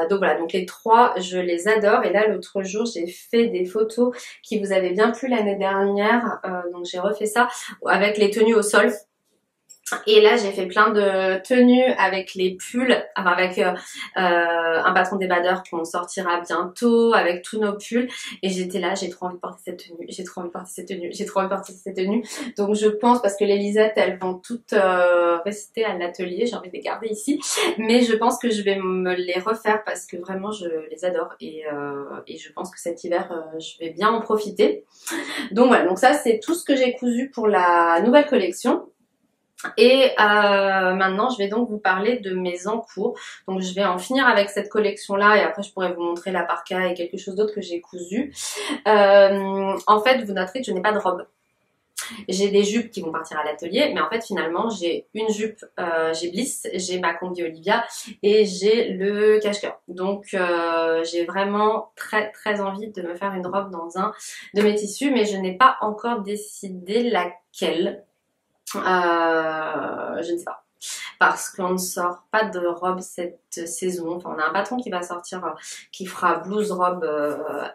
Donc voilà, donc les trois, je les adore. Et là, l'autre jour, j'ai fait des photos qui vous avaient bien plu l'année dernière. Donc j'ai refait ça avec les tenues au sol. Et là j'ai fait plein de tenues avec les pulls, enfin avec un patron débardeur qu'on sortira bientôt, avec tous nos pulls. Et j'étais là, j'ai trop envie de porter cette tenue, j'ai trop envie de porter cette tenue, j'ai trop envie de porter cette tenue. Donc je pense, parce que les lisettes elles vont toutes rester à l'atelier, j'ai envie de les garder ici. Mais je pense que je vais me les refaire parce que vraiment je les adore. Et je pense que cet hiver je vais bien en profiter. Donc voilà, donc ça c'est tout ce que j'ai cousu pour la nouvelle collection. Et maintenant je vais donc vous parler de mes encours. Donc je vais en finir avec cette collection là et après je pourrai vous montrer la parka et quelque chose d'autre que j'ai cousu. En fait vous noterez que je n'ai pas de robe. J'ai des jupes qui vont partir à l'atelier, mais en fait finalement j'ai une jupe, j'ai Bliss, j'ai ma combi Olivia et j'ai le cache-cœur. Donc j'ai vraiment très envie de me faire une robe dans un de mes tissus, mais je n'ai pas encore décidé laquelle. Je ne sais pas. parce qu'on ne sort pas de robe cette saison. Enfin, on a un patron qui va sortir, qui fera blouse robe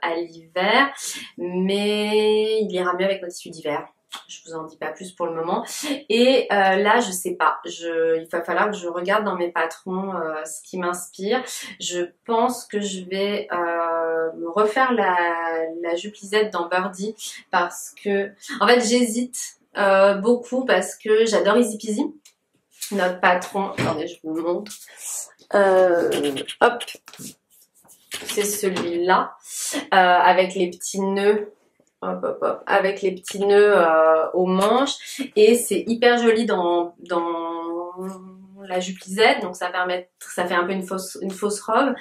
à l'hiver, mais il ira mieux avec notre tissu d'hiver. Je vous en dis pas plus pour le moment. Et là, je sais pas. Il va falloir que je regarde dans mes patrons ce qui m'inspire. Je pense que je vais me refaire la jupe lisette dans Birdie parce que, en fait, j'hésite beaucoup parce que j'adore Easy Peasy. Notre patron, attendez, je vous montre. Hop, c'est celui-là avec les petits nœuds. Hop, hop, hop, avec les petits nœuds aux manches et c'est hyper joli dans la jupe lisette, donc ça fait un peu une fausse robe.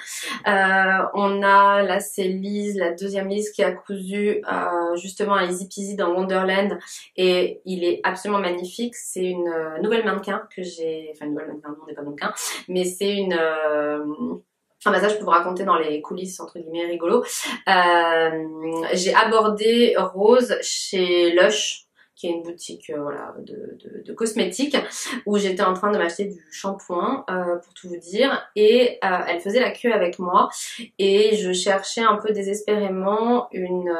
On a là c'est Lise, la deuxième Lise qui a cousu justement un Easy Peasy dans Wonderland et il est absolument magnifique. C'est une nouvelle mannequin que j'ai, enfin une nouvelle mannequin, non, on n'est pas mannequin, mais c'est une ah bah ça je peux vous raconter dans les coulisses entre guillemets rigolo. J'ai abordé Rose chez Lush, qui est une boutique voilà, de cosmétiques, où j'étais en train de m'acheter du shampoing pour tout vous dire, et elle faisait la queue avec moi et je cherchais un peu désespérément une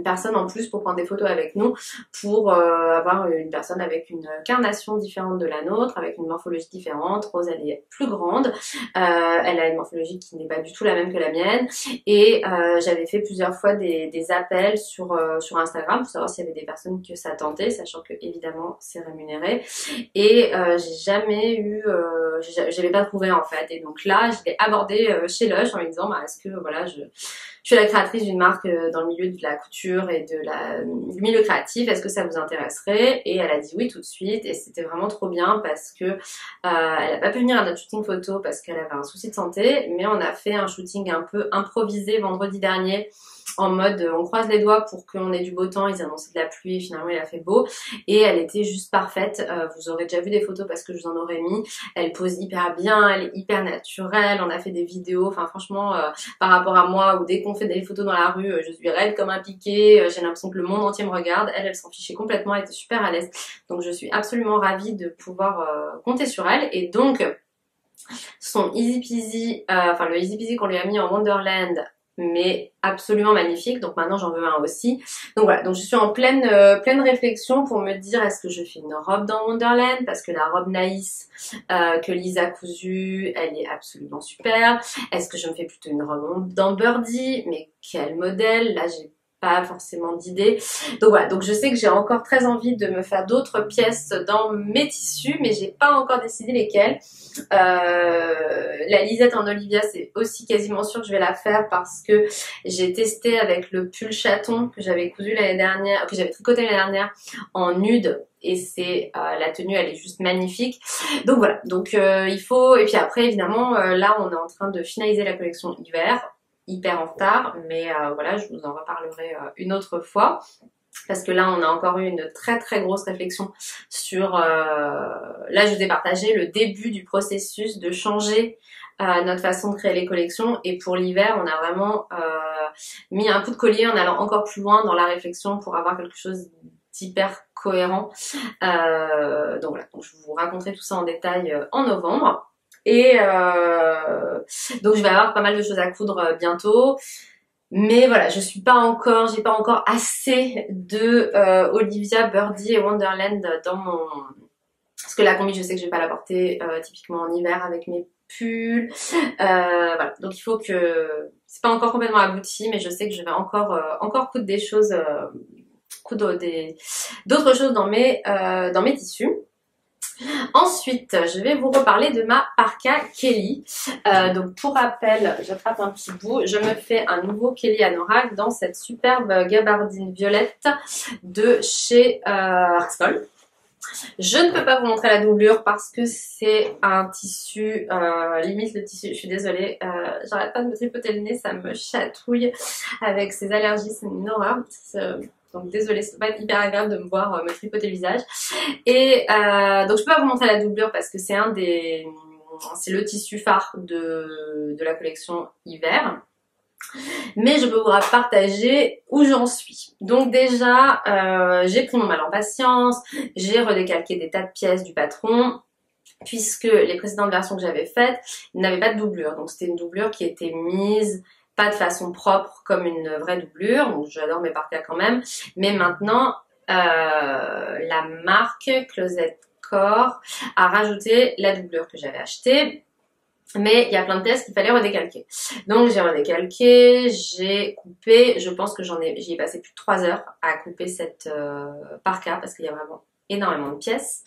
personne en plus pour prendre des photos avec nous, pour avoir une personne avec une carnation différente de la nôtre, avec une morphologie différente. Rose elle est plus grande, elle a une morphologie qui n'est pas du tout la même que la mienne et j'avais fait plusieurs fois des appels sur Instagram pour savoir s'il y avait des personnes que ça tentait, sachant que évidemment c'est rémunéré et j'ai jamais eu, j'avais pas trouvé en fait, et donc là je l'ai abordé chez Lush en lui disant bah, est-ce que voilà je suis la créatrice d'une marque dans le milieu de la couture et du milieu créatif, est-ce que ça vous intéresserait? Et elle a dit oui tout de suite et c'était vraiment trop bien parce que elle n'a pas pu venir à notre shooting photo parce qu'elle avait un souci de santé, mais on a fait un shooting un peu improvisé vendredi dernier en mode on croise les doigts pour qu'on ait du beau temps, ils annonçaient de la pluie et finalement il a fait beau et elle était juste parfaite. Vous aurez déjà vu des photos parce que je vous en aurais mis, elle pose hyper bien, elle est hyper naturelle, on a fait des vidéos, enfin franchement par rapport à moi où dès qu'on fait des photos dans la rue je suis raide comme un piqué, j'ai l'impression que le monde entier me regarde, elle s'en fichait complètement, elle était super à l'aise, donc je suis absolument ravie de pouvoir compter sur elle. Et donc son Easy Peasy, enfin le Easy Peasy qu'on lui a mis en Wonderland, mais absolument magnifique, donc maintenant j'en veux un aussi. Donc voilà, donc je suis en pleine réflexion pour me dire est-ce que je fais une robe dans Wonderland, parce que la robe Naïs que Lisa a cousue, elle est absolument super. Est-ce que je me fais plutôt une robe dans Birdie, mais quel modèle? Là j'ai pas forcément d'idée. Donc voilà, donc je sais que j'ai encore très envie de me faire d'autres pièces dans mes tissus, mais j'ai pas encore décidé lesquelles. La lisette en Olivia, c'est aussi quasiment sûr que je vais la faire parce que j'ai testé avec le pull chaton que j'avais cousu l'année dernière, que j'avais tricoté l'année dernière en nude. Et c'est la tenue, elle est juste magnifique. Donc voilà, donc il faut, et puis après évidemment là on est en train de finaliser la collection hiver, hyper en retard, mais voilà, je vous en reparlerai une autre fois. Parce que là, on a encore eu une très très grosse réflexion sur... là, je vous ai partagé le début du processus de changer notre façon de créer les collections. Et pour l'hiver, on a vraiment mis un coup de collier en allant encore plus loin dans la réflexion pour avoir quelque chose d'hyper cohérent. Donc voilà, donc je vous raconterai tout ça en détail en novembre. Et donc je vais avoir pas mal de choses à coudre bientôt. Mais voilà, j'ai pas encore assez de Olivia, Birdie et Wonderland dans mon... Parce que la combi, je sais que je vais pas la porter typiquement en hiver avec mes pulls. Voilà, donc il faut que... C'est pas encore complètement abouti, mais je sais que je vais encore coudre des choses, d'autres choses dans mes tissus. Ensuite, je vais vous reparler de ma parka Kelly. Donc pour rappel, j'attrape un petit bout. Je me fais un nouveau Kelly Anorak dans cette superbe gabardine violette de chez Artscol. Je ne peux pas vous montrer la doublure parce que c'est un tissu, limite le tissu, je suis désolée, j'arrête pas de me tripoter le nez, ça me chatouille avec ces allergies, c'est une horreur. Donc désolée, c'est pas hyper agréable de me voir me tripoter le visage. Et donc je peux pas vous montrer la doublure parce que c'est c'est le tissu phare de la collection hiver. mais je peux vous partager où j'en suis. Donc déjà, j'ai pris mon mal en patience, j'ai redécalqué des tas de pièces du patron, puisque les précédentes versions que j'avais faites n'avaient pas de doublure. Donc c'était une doublure qui était mise pas de façon propre comme une vraie doublure, donc j'adore mes parkas quand même, mais maintenant la marque Closet Core a rajouté la doublure que j'avais achetée. Mais il y a plein de pièces qu'il fallait redécalquer. Donc j'ai redécalqué, j'ai coupé, je pense que j'y ai passé plus de 3 heures à couper cette parka parce qu'il y a vraiment énormément de pièces.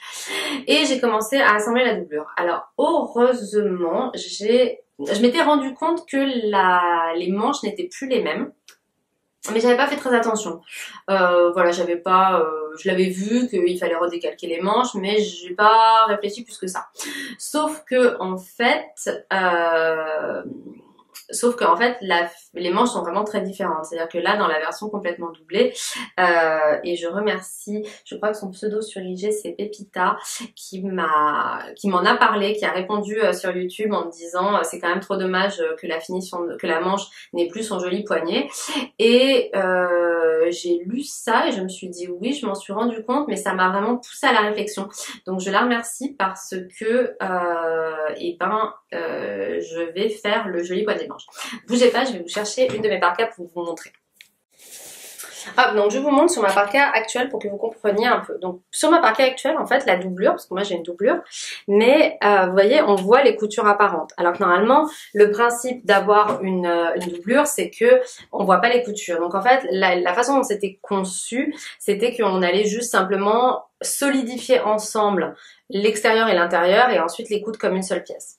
Et j'ai commencé à assembler la doublure. Alors heureusement, je m'étais rendu compte que les manches n'étaient plus les mêmes. Mais j'avais pas fait très attention. Voilà, j'avais pas, je l'avais vu qu'il fallait redécalquer les manches, mais j'ai pas réfléchi plus que ça. Sauf que en fait, les manches sont vraiment très différentes. C'est-à-dire que là, dans la version complètement doublée, et je remercie, je crois que son pseudo sur IG c'est Pépita, qui m'en a parlé, qui a répondu sur YouTube en me disant c'est quand même trop dommage que la manche n'ait plus son joli poignet. Et j'ai lu ça et je me suis dit oui, je m'en suis rendu compte, mais ça m'a vraiment poussé à la réflexion. Donc je la remercie parce que je vais faire le joli poignet de manche. Bougez pas, je vais vous chercher une de mes parkas pour vous montrer. Ah, donc je vous montre sur ma parka actuelle pour que vous compreniez un peu. Donc sur ma parka actuelle, en fait, la doublure, parce que moi j'ai une doublure, mais vous voyez, on voit les coutures apparentes. Alors que normalement, le principe d'avoir une doublure, c'est que on voit pas les coutures. Donc en fait, la façon dont c'était conçu, c'était qu'on allait juste simplement solidifier ensemble l'extérieur et l'intérieur et ensuite les coudre comme une seule pièce.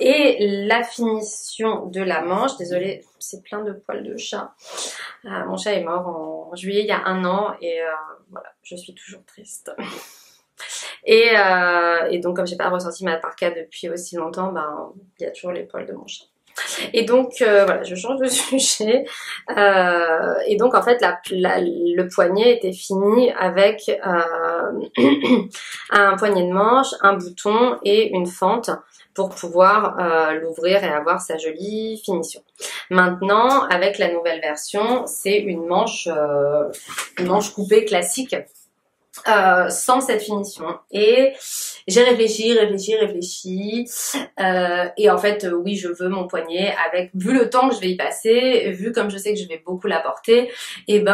Et la finition de la manche, désolée, c'est plein de poils de chat. Mon chat est mort en juillet il y a 1 an et voilà, je suis toujours triste. Et donc comme j'ai pas ressorti ma parka depuis aussi longtemps, ben il y a toujours les poils de mon chat. Et donc voilà, je change de sujet. Et donc en fait le poignet était fini avec un poignet de manche, un bouton et une fente pour pouvoir l'ouvrir et avoir sa jolie finition. Maintenant, avec la nouvelle version, c'est une manche coupée classique. Sans cette finition et j'ai réfléchi et en fait oui, je veux mon poignet avec, vu le temps que je vais y passer, vu comme je sais que je vais beaucoup la porter, et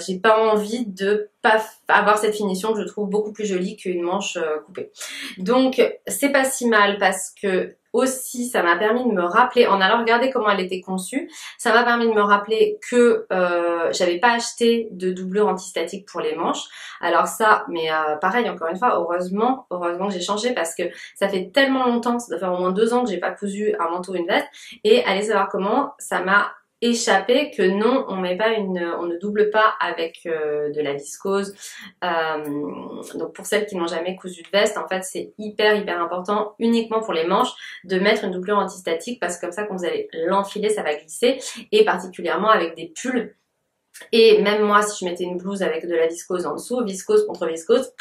j'ai pas envie de pas avoir cette finition que je trouve beaucoup plus jolie qu'une manche coupée. Donc c'est pas si mal parce que aussi ça m'a permis de me rappeler, en allant regarder comment elle était conçue, ça m'a permis de me rappeler que j'avais pas acheté de doublure antistatique pour les manches. Alors ça, mais pareil, encore une fois, heureusement que j'ai changé parce que ça fait tellement longtemps, ça doit faire au moins 2 ans que j'ai pas cousu un manteau ou une veste, et allez savoir comment, ça m'a échappé que non, on ne double pas avec de la viscose. Donc pour celles qui n'ont jamais cousu de veste, en fait c'est hyper important, uniquement pour les manches, de mettre une doublure antistatique parce que comme ça quand vous allez l'enfiler, ça va glisser, et particulièrement avec des pulls. Et même moi, si je mettais une blouse avec de la viscose en dessous, viscose contre viscose,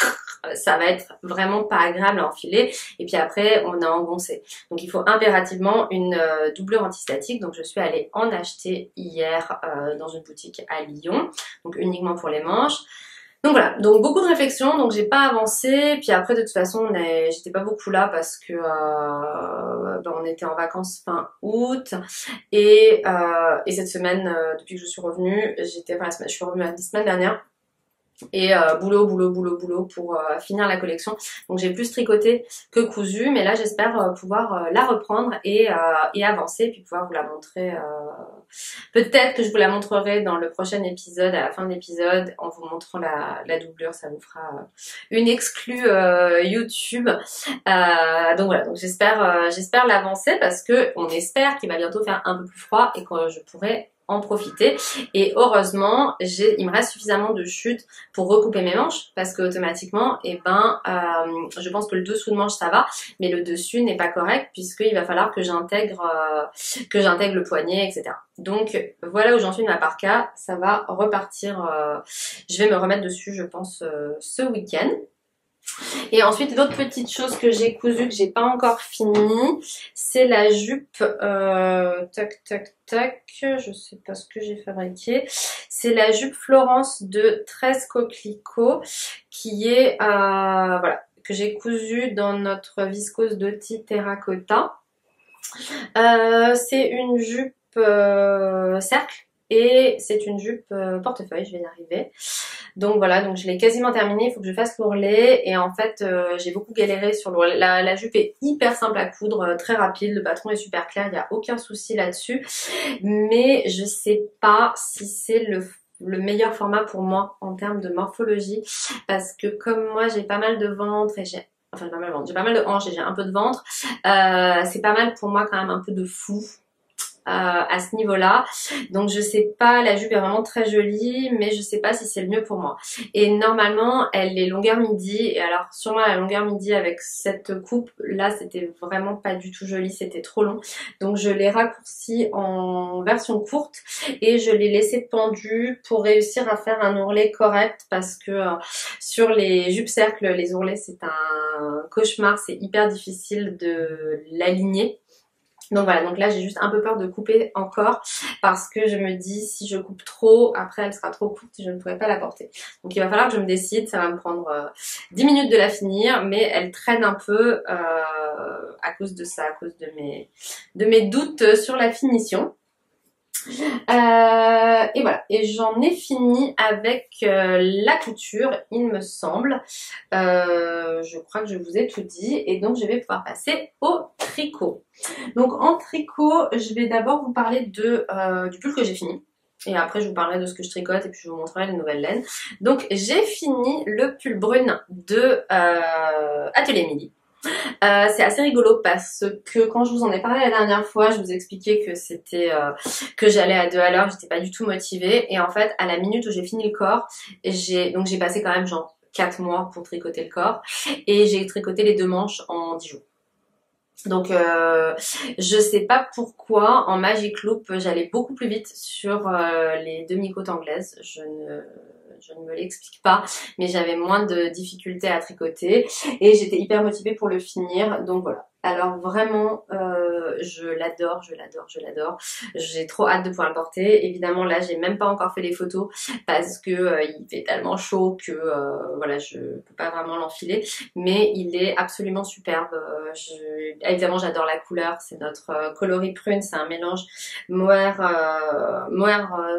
ça va être vraiment pas agréable à enfiler. Et puis après, on a engoncé. Donc il faut impérativement une doublure antistatique. Donc je suis allée en acheter hier dans une boutique à Lyon. Donc uniquement pour les manches. Donc voilà, donc beaucoup de réflexions, donc j'ai pas avancé, puis après de toute façon j'étais pas beaucoup là parce que on était en vacances fin août et cette semaine, depuis que je suis revenue, je suis revenue la semaine dernière. Et boulot pour finir la collection. Donc j'ai plus tricoté que cousu, mais là j'espère pouvoir la reprendre et avancer, puis pouvoir vous la montrer. Peut-être que je vous la montrerai dans le prochain épisode, à la fin de l'épisode, en vous montrant la doublure. Ça vous fera une exclue YouTube. Donc voilà, donc j'espère l'avancer parce que on espère qu'il va bientôt faire un peu plus froid et que je pourrai en profiter. Et heureusement, il me reste suffisamment de chute pour recouper mes manches parce que automatiquement, je pense que le dessous de manche ça va, mais le dessus n'est pas correct puisqu'il va falloir que j'intègre le poignet, etc. Donc voilà où j'en suis de ma parka. Ça va repartir. Je vais me remettre dessus, je pense, ce week-end. Et ensuite, l'autre petite chose que j'ai cousue, que j'ai pas encore fini, c'est la jupe, tac, tac, tac, je sais pas ce que j'ai fabriqué. C'est la jupe Florence de 13 coquelicots, qui est, voilà, que j'ai cousue dans notre viscose Dotti Terracotta. C'est une jupe cercle. Et c'est une jupe portefeuille, je vais y arriver. Donc voilà, donc je l'ai quasiment terminée, il faut que je fasse l'ourlet. Et en fait, j'ai beaucoup galéré sur l'ourlet. La jupe est hyper simple à coudre, très rapide, le patron est super clair, il n'y a aucun souci là-dessus. Mais je sais pas si c'est le meilleur format pour moi en termes de morphologie. Parce que comme moi, j'ai pas mal de ventre et j'ai... Enfin, j'ai pas mal de hanches et j'ai un peu de ventre. C'est pas mal pour moi quand même un peu de flou. À ce niveau-là, donc je sais pas, la jupe est vraiment très jolie, mais je sais pas si c'est le mieux pour moi. Et normalement elle est longueur midi, et alors sûrement la longueur midi avec cette coupe là c'était vraiment pas du tout joli, c'était trop long, donc je l'ai raccourci en version courte et je l'ai laissé pendu pour réussir à faire un ourlet correct, parce que sur les jupes cercles, les ourlets c'est un cauchemar, c'est hyper difficile de l'aligner. Donc voilà, donc là j'ai juste un peu peur de couper encore, parce que je me dis si je coupe trop, après elle sera trop courte et je ne pourrai pas la porter. Donc il va falloir que je me décide, ça va me prendre 10 minutes de la finir, mais elle traîne un peu à cause de ça, à cause de mes doutes sur la finition. Et voilà, et j'en ai fini avec la couture, il me semble. Je crois que je vous ai tout dit, et donc je vais pouvoir passer au tricot. Donc en tricot, je vais d'abord vous parler du pull que j'ai fini. Et après je vous parlerai de ce que je tricote et puis je vous montrerai les nouvelles laines. Donc j'ai fini le pull brune de Atelier Midi. C'est assez rigolo parce que quand je vous en ai parlé la dernière fois, je vous expliquais que c'était que j'allais à 2 à l'heure, j'étais pas du tout motivée, et en fait à la minute où j'ai fini le corps, j'ai passé quand même genre 4 mois pour tricoter le corps, et j'ai tricoté les 2 manches en 10 jours. Donc je sais pas pourquoi en Magic Loop j'allais beaucoup plus vite sur les demi-côtes anglaises, je ne me l'explique pas, mais j'avais moins de difficultés à tricoter et j'étais hyper motivée pour le finir, donc voilà. Alors vraiment, je l'adore, je l'adore, je l'adore. J'ai trop hâte de pouvoir le porter. Évidemment là, j'ai même pas encore fait les photos parce que il fait tellement chaud que voilà, je peux pas vraiment l'enfiler. Mais il est absolument superbe. Évidemment, j'adore la couleur. C'est notre coloris prune. C'est un mélange mohair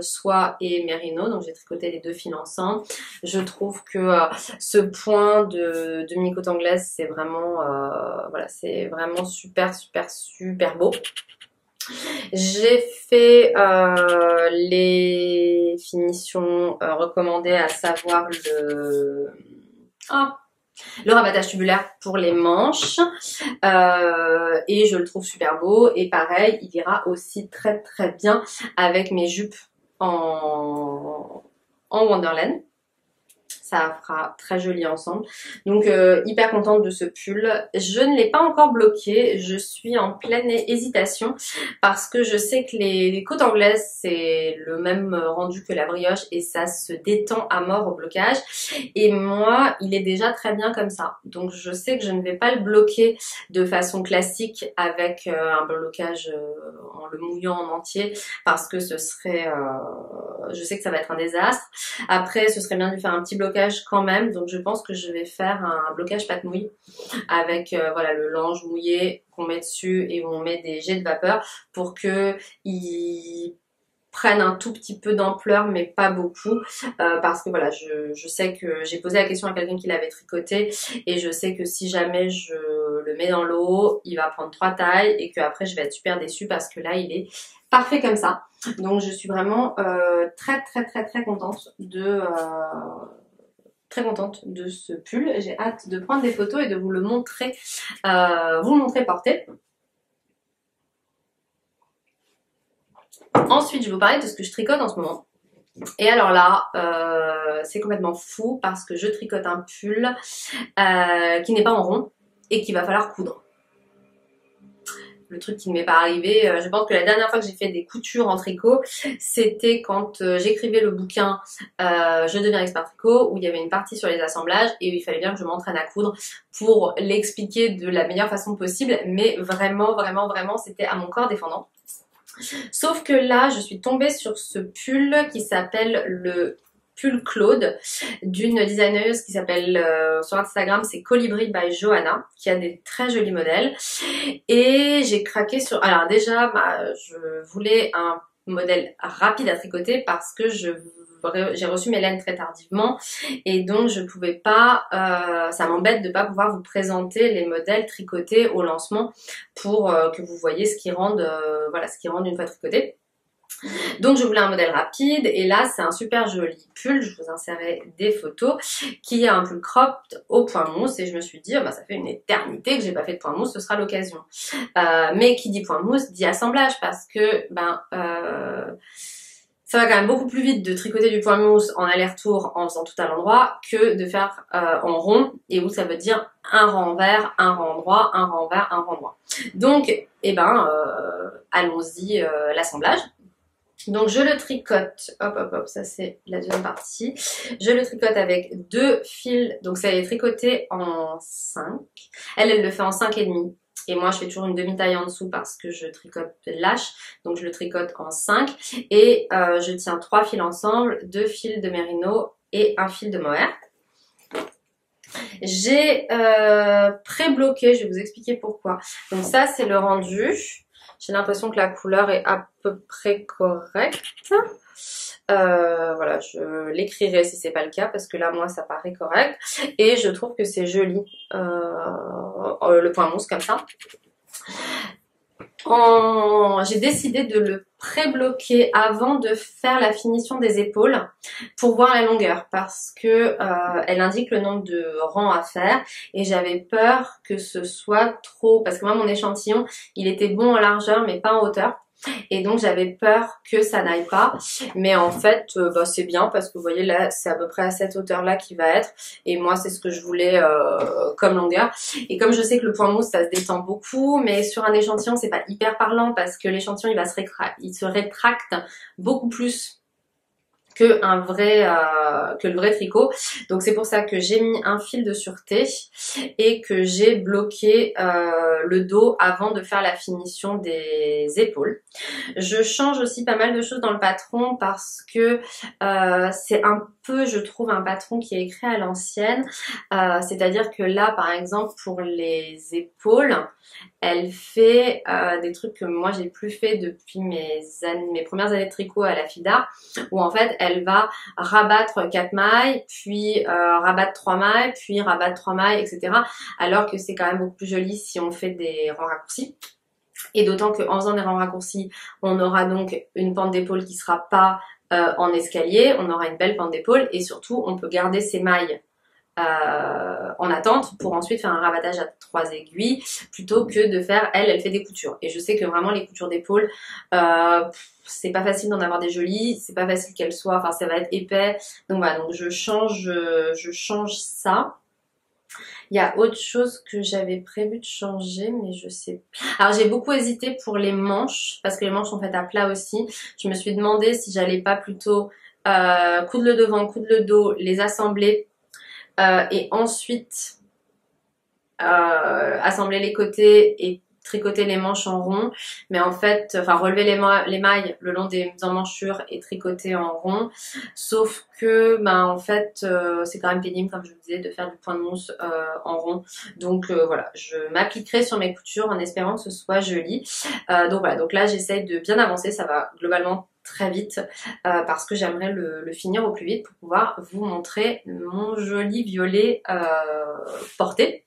soie et mérino. Donc j'ai tricoté les 2 fils ensemble. Je trouve que ce point de demi-côte anglaise, c'est vraiment voilà, c'est vraiment super super super beau. J'ai fait les finitions recommandées, à savoir le rabattage tubulaire pour les manches, et je le trouve super beau, et pareil il ira aussi très très bien avec mes jupes en Wonderland. Ça fera très joli ensemble. Donc hyper contente de ce pull. Je ne l'ai pas encore bloqué. Je suis en pleine hésitation parce que je sais que les côtes anglaises c'est le même rendu que la brioche et ça se détend à mort au blocage. Et moi il est déjà très bien comme ça. Donc je sais que je ne vais pas le bloquer de façon classique avec un blocage en le mouillant en entier, parce que ce serait... je sais que ça va être un désastre. Après ce serait bien de lui faire un petit blocage quand même, donc je pense que je vais faire un blocage pâte mouille avec voilà, le linge mouillé qu'on met dessus et où on met des jets de vapeur pour que il prennent un tout petit peu d'ampleur mais pas beaucoup, parce que voilà, je sais que j'ai posé la question à quelqu'un qui l'avait tricoté et je sais que si jamais je le mets dans l'eau il va prendre 3 tailles et que après je vais être super déçue parce que là il est parfait comme ça. Donc je suis vraiment très très très très contente de ce pull. J'ai hâte de prendre des photos et de vous le montrer, porté. Ensuite, je vais vous parler de ce que je tricote en ce moment. Et alors là, c'est complètement fou parce que je tricote un pull qui n'est pas en rond et qu'il va falloir coudre. le truc qui ne m'est pas arrivé. Je pense que la dernière fois que j'ai fait des coutures en tricot, c'était quand j'écrivais le bouquin Je deviens expert tricot, où il y avait une partie sur les assemblages et où il fallait bien que je m'entraîne à coudre pour l'expliquer de la meilleure façon possible, mais vraiment, vraiment, vraiment, c'était à mon corps défendant. Sauf que là, je suis tombée sur ce pull qui s'appelle le pull Claude d'une designeuse qui s'appelle sur Instagram, c'est Colibri by Johanna, qui a des très jolis modèles. Et j'ai craqué sur... Alors déjà, je voulais un modèle rapide à tricoter parce que j'ai reçu mes laines très tardivement et donc je pouvais pas, ça m'embête de pas pouvoir vous présenter les modèles tricotés au lancement pour que vous voyez ce qui rend, voilà, ce qui rend une fois tricoté. Donc je voulais un modèle rapide et là c'est un super joli pull, je vous insérerai des photos, qui a un pull cropped au point mousse et je me suis dit oh, bah, ça fait une éternité que j'ai pas fait de point mousse, ce sera l'occasion. Mais qui dit point mousse dit assemblage parce que ça va quand même beaucoup plus vite de tricoter du point mousse en aller-retour en faisant tout à l'endroit que de faire en rond et où ça veut dire un rang envers, un rang droit, un rang envers, un rang droit. Donc allons-y l'assemblage. Donc je le tricote, hop hop hop, ça c'est la deuxième partie. Je le tricote avec 2 fils, donc ça est tricoté en 5. Elle le fait en 5,5. Et moi je fais toujours une demi-taille en dessous parce que je tricote lâche. Donc je le tricote en 5. Et je tiens 3 fils ensemble, 2 fils de mérino et un fil de mohair. J'ai pré-bloqué, je vais vous expliquer pourquoi. Donc ça c'est le rendu. J'ai l'impression que la couleur est à peu près correcte. Voilà, je l'écrirai si c'est pas le cas parce que là moi ça paraît correct et je trouve que c'est joli le point mousse comme ça. J'ai décidé de le pré-bloquer avant de faire la finition des épaules pour voir la longueur parce que elle indique le nombre de rangs à faire et j'avais peur que ce soit trop, parce que moi mon échantillon il était bon en largeur mais pas en hauteur. Et donc j'avais peur que ça n'aille pas, mais en fait c'est bien parce que vous voyez là c'est à peu près à cette hauteur là qui va être et moi c'est ce que je voulais comme longueur. Et comme je sais que le point mousse ça se détend beaucoup, mais sur un échantillon c'est pas hyper parlant parce que l'échantillon il se rétracte beaucoup plus que le vrai tricot. Donc c'est pour ça que j'ai mis un fil de sûreté et que j'ai bloqué le dos avant de faire la finition des épaules. Je change aussi pas mal de choses dans le patron parce que c'est un peu, je trouve, un patron qui est écrit à l'ancienne. C'est-à-dire que là, par exemple, pour les épaules, elle fait des trucs que moi j'ai plus fait depuis mes premières années de tricot à la FIDA, où en fait elle va rabattre 4 mailles, puis rabattre 3 mailles, puis rabattre 3 mailles, etc. Alors que c'est quand même beaucoup plus joli si on fait des rangs raccourcis. Et d'autant qu'en faisant des rangs raccourcis, on aura donc une pente d'épaule qui sera pas en escalier, on aura une belle pente d'épaule et surtout on peut garder ses mailles en attente pour ensuite faire un rabattage à 3 aiguilles plutôt que de faire, elle fait des coutures. Et je sais que vraiment les coutures d'épaule, c'est pas facile d'en avoir des jolies, c'est pas facile qu'elles soient, enfin ça va être épais. Donc voilà, donc je change ça. Il y a autre chose que j'avais prévu de changer, mais je sais pas. Alors j'ai beaucoup hésité pour les manches, parce que les manches sont faites à plat aussi. Je me suis demandé si j'allais pas plutôt coudre le devant, coudre le dos, les assembler et ensuite assembler les côtés et tricoter les manches en rond, mais en fait, enfin relever les mailles le long des emmanchures et tricoter en rond, sauf que en fait c'est quand même pénible comme je vous disais de faire du point de mousse en rond, donc voilà, je m'appliquerai sur mes coutures en espérant que ce soit joli. Donc voilà, donc là j'essaye de bien avancer, ça va globalement très vite parce que j'aimerais le finir au plus vite pour pouvoir vous montrer mon joli violet porté.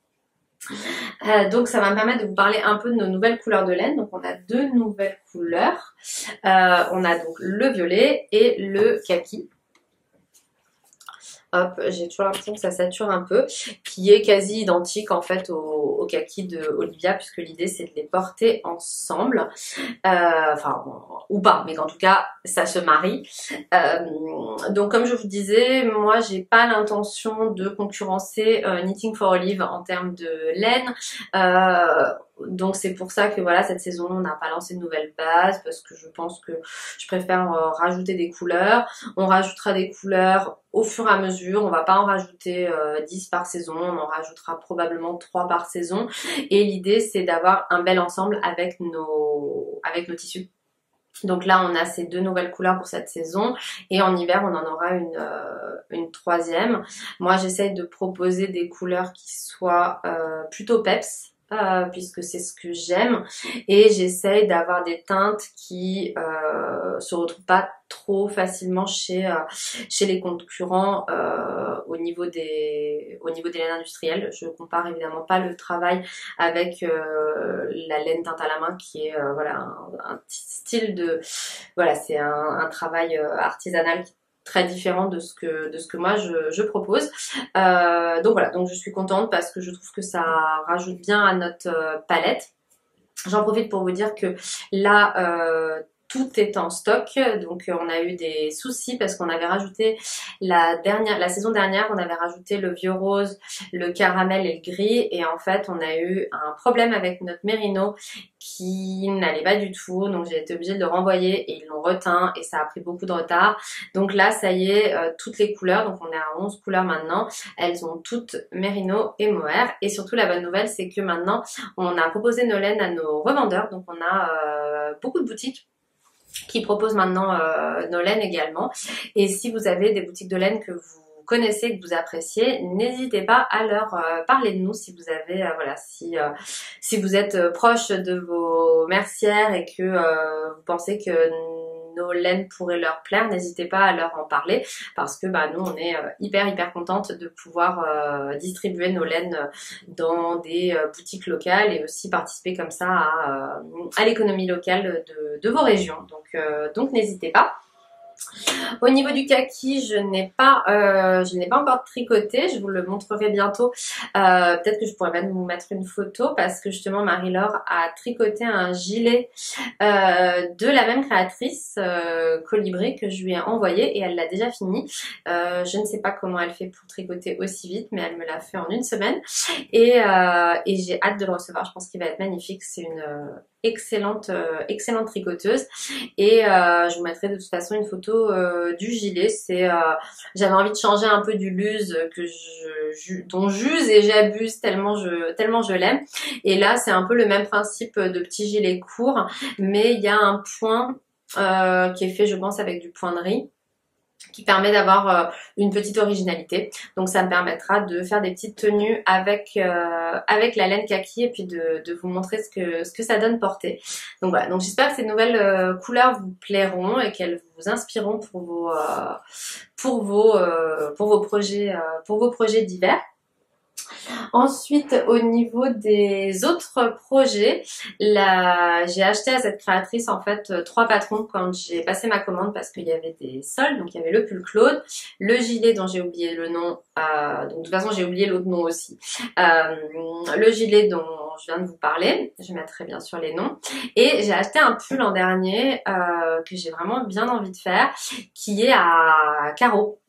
Donc ça va me permettre de vous parler un peu de nos nouvelles couleurs de laine. Donc on a 2 nouvelles couleurs. On a donc le violet et le kaki. Hop, j'ai toujours l'impression que ça sature un peu, qui est quasi identique en fait au kaki de Olivia, puisque l'idée c'est de les porter ensemble, enfin ou pas, mais qu'en tout cas ça se marie. Donc comme je vous disais, moi j'ai pas l'intention de concurrencer Knitting for Olive en termes de laine. Donc c'est pour ça que voilà, cette saison on n'a pas lancé de nouvelles bases parce que je pense que je préfère rajouter des couleurs. On rajoutera des couleurs au fur et à mesure, on va pas en rajouter 10 par saison, on en rajoutera probablement 3 par saison. Et l'idée c'est d'avoir un bel ensemble avec nos tissus. Donc là, on a ces 2 nouvelles couleurs pour cette saison et en hiver, on en aura une troisième. Moi, j'essaye de proposer des couleurs qui soient plutôt peps. Puisque c'est ce que j'aime et j'essaye d'avoir des teintes qui se retrouvent pas trop facilement chez les concurrents au niveau des laines industrielles. Je compare évidemment pas le travail avec la laine teinte à la main qui est voilà un style de voilà, c'est un travail artisanal très différent de ce que moi je propose. Donc voilà, donc je suis contente parce que je trouve que ça rajoute bien à notre palette. J'en profite pour vous dire que là, tout est en stock, donc on a eu des soucis parce qu'on avait rajouté la saison dernière, on avait rajouté le vieux rose, le caramel et le gris et en fait on a eu un problème avec notre mérino qui n'allait pas du tout, donc j'ai été obligée de le renvoyer et ils l'ont reteint et ça a pris beaucoup de retard. Donc là ça y est, toutes les couleurs, donc on est à 11 couleurs maintenant, elles ont toutes mérino et mohair et surtout la bonne nouvelle c'est que maintenant on a proposé nos laines à nos revendeurs, donc on a beaucoup de boutiques qui proposent maintenant nos laines également. Et si vous avez des boutiques de laine que vous connaissez, que vous appréciez, n'hésitez pas à leur parler de nous si vous avez voilà, si vous êtes proche de vos mercières et que vous pensez que nos laines pourraient leur plaire, n'hésitez pas à leur en parler parce que bah, nous on est hyper contente de pouvoir distribuer nos laines dans des boutiques locales et aussi participer comme ça à l'économie locale de vos régions. Donc n'hésitez pas. Au niveau du kaki, je n'ai pas encore tricoté. Je vous le montrerai bientôt. Peut-être que je pourrais même vous mettre une photo parce que justement Marie-Laure a tricoté un gilet de la même créatrice, Colibri, que je lui ai envoyé et elle l'a déjà fini. Je ne sais pas comment elle fait pour tricoter aussi vite, mais elle me l'a fait en une semaine et j'ai hâte de le recevoir. Je pense qu'il va être magnifique. C'est une excellente tricoteuse et je vous mettrai de toute façon une photo du gilet. J'avais envie de changer un peu du luge dont j'use et j'abuse tellement je l'aime. Et là c'est un peu le même principe de petit gilet court, mais il y a un point qui est fait je pense avec du point de riz, qui permet d'avoir une petite originalité. Donc ça me permettra de faire des petites tenues avec la laine kaki et puis de vous montrer ce que ça donne portée. Donc voilà, donc j'espère que ces nouvelles couleurs vous plairont et qu'elles vous inspireront pour vos projets d'hiver. Ensuite, au niveau des autres projets, j'ai acheté à cette créatrice en fait 3 patrons quand j'ai passé ma commande parce qu'il y avait des soldes. Donc il y avait le pull Claude, le gilet dont j'ai oublié le nom, donc de toute façon j'ai oublié l'autre nom aussi, le gilet dont je viens de vous parler, je mettrai bien sûr les noms, et j'ai acheté un pull l'an dernier que j'ai vraiment bien envie de faire, qui est à carreaux.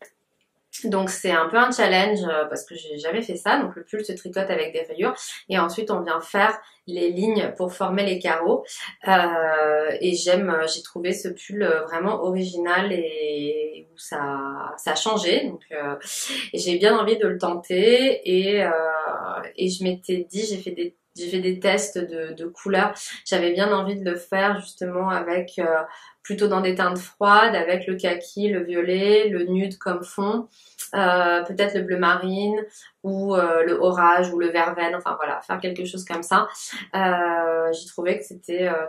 Donc c'est un peu un challenge parce que j'ai jamais fait ça. Donc le pull se tricote avec des rayures et ensuite on vient faire les lignes pour former les carreaux. Et j'ai trouvé ce pull vraiment original et où ça a changé. Donc j'ai bien envie de le tenter et je m'étais dit, j'ai fait des tests de couleurs. J'avais bien envie de le faire justement avec plutôt dans des teintes froides, avec le kaki, le violet, le nude comme fond, peut-être le bleu marine ou le orage ou le verveine, enfin voilà, faire quelque chose comme ça. J'ai trouvé que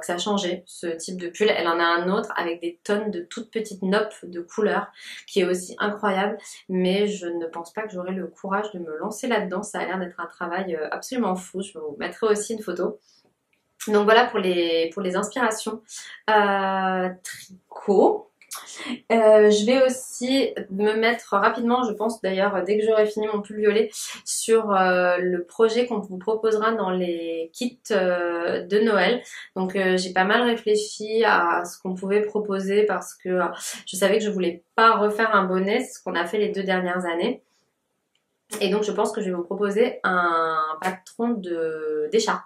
ça changeait ce type de pull. Elle en a un autre avec des tonnes de toutes petites noppes de couleurs qui est aussi incroyable, mais je ne pense pas que j'aurai le courage de me lancer là-dedans. Ça a l'air d'être un travail absolument fou. Je vous mettrai aussi une photo. Donc voilà pour les inspirations tricot. Je vais aussi me mettre rapidement, je pense d'ailleurs dès que j'aurai fini mon pull violet, sur le projet qu'on vous proposera dans les kits de Noël. Donc j'ai pas mal réfléchi à ce qu'on pouvait proposer parce que je savais que je voulais pas refaire un bonnet, c'est ce qu'on a fait les 2 dernières années. Et donc je pense que je vais vous proposer un patron d'écharpe.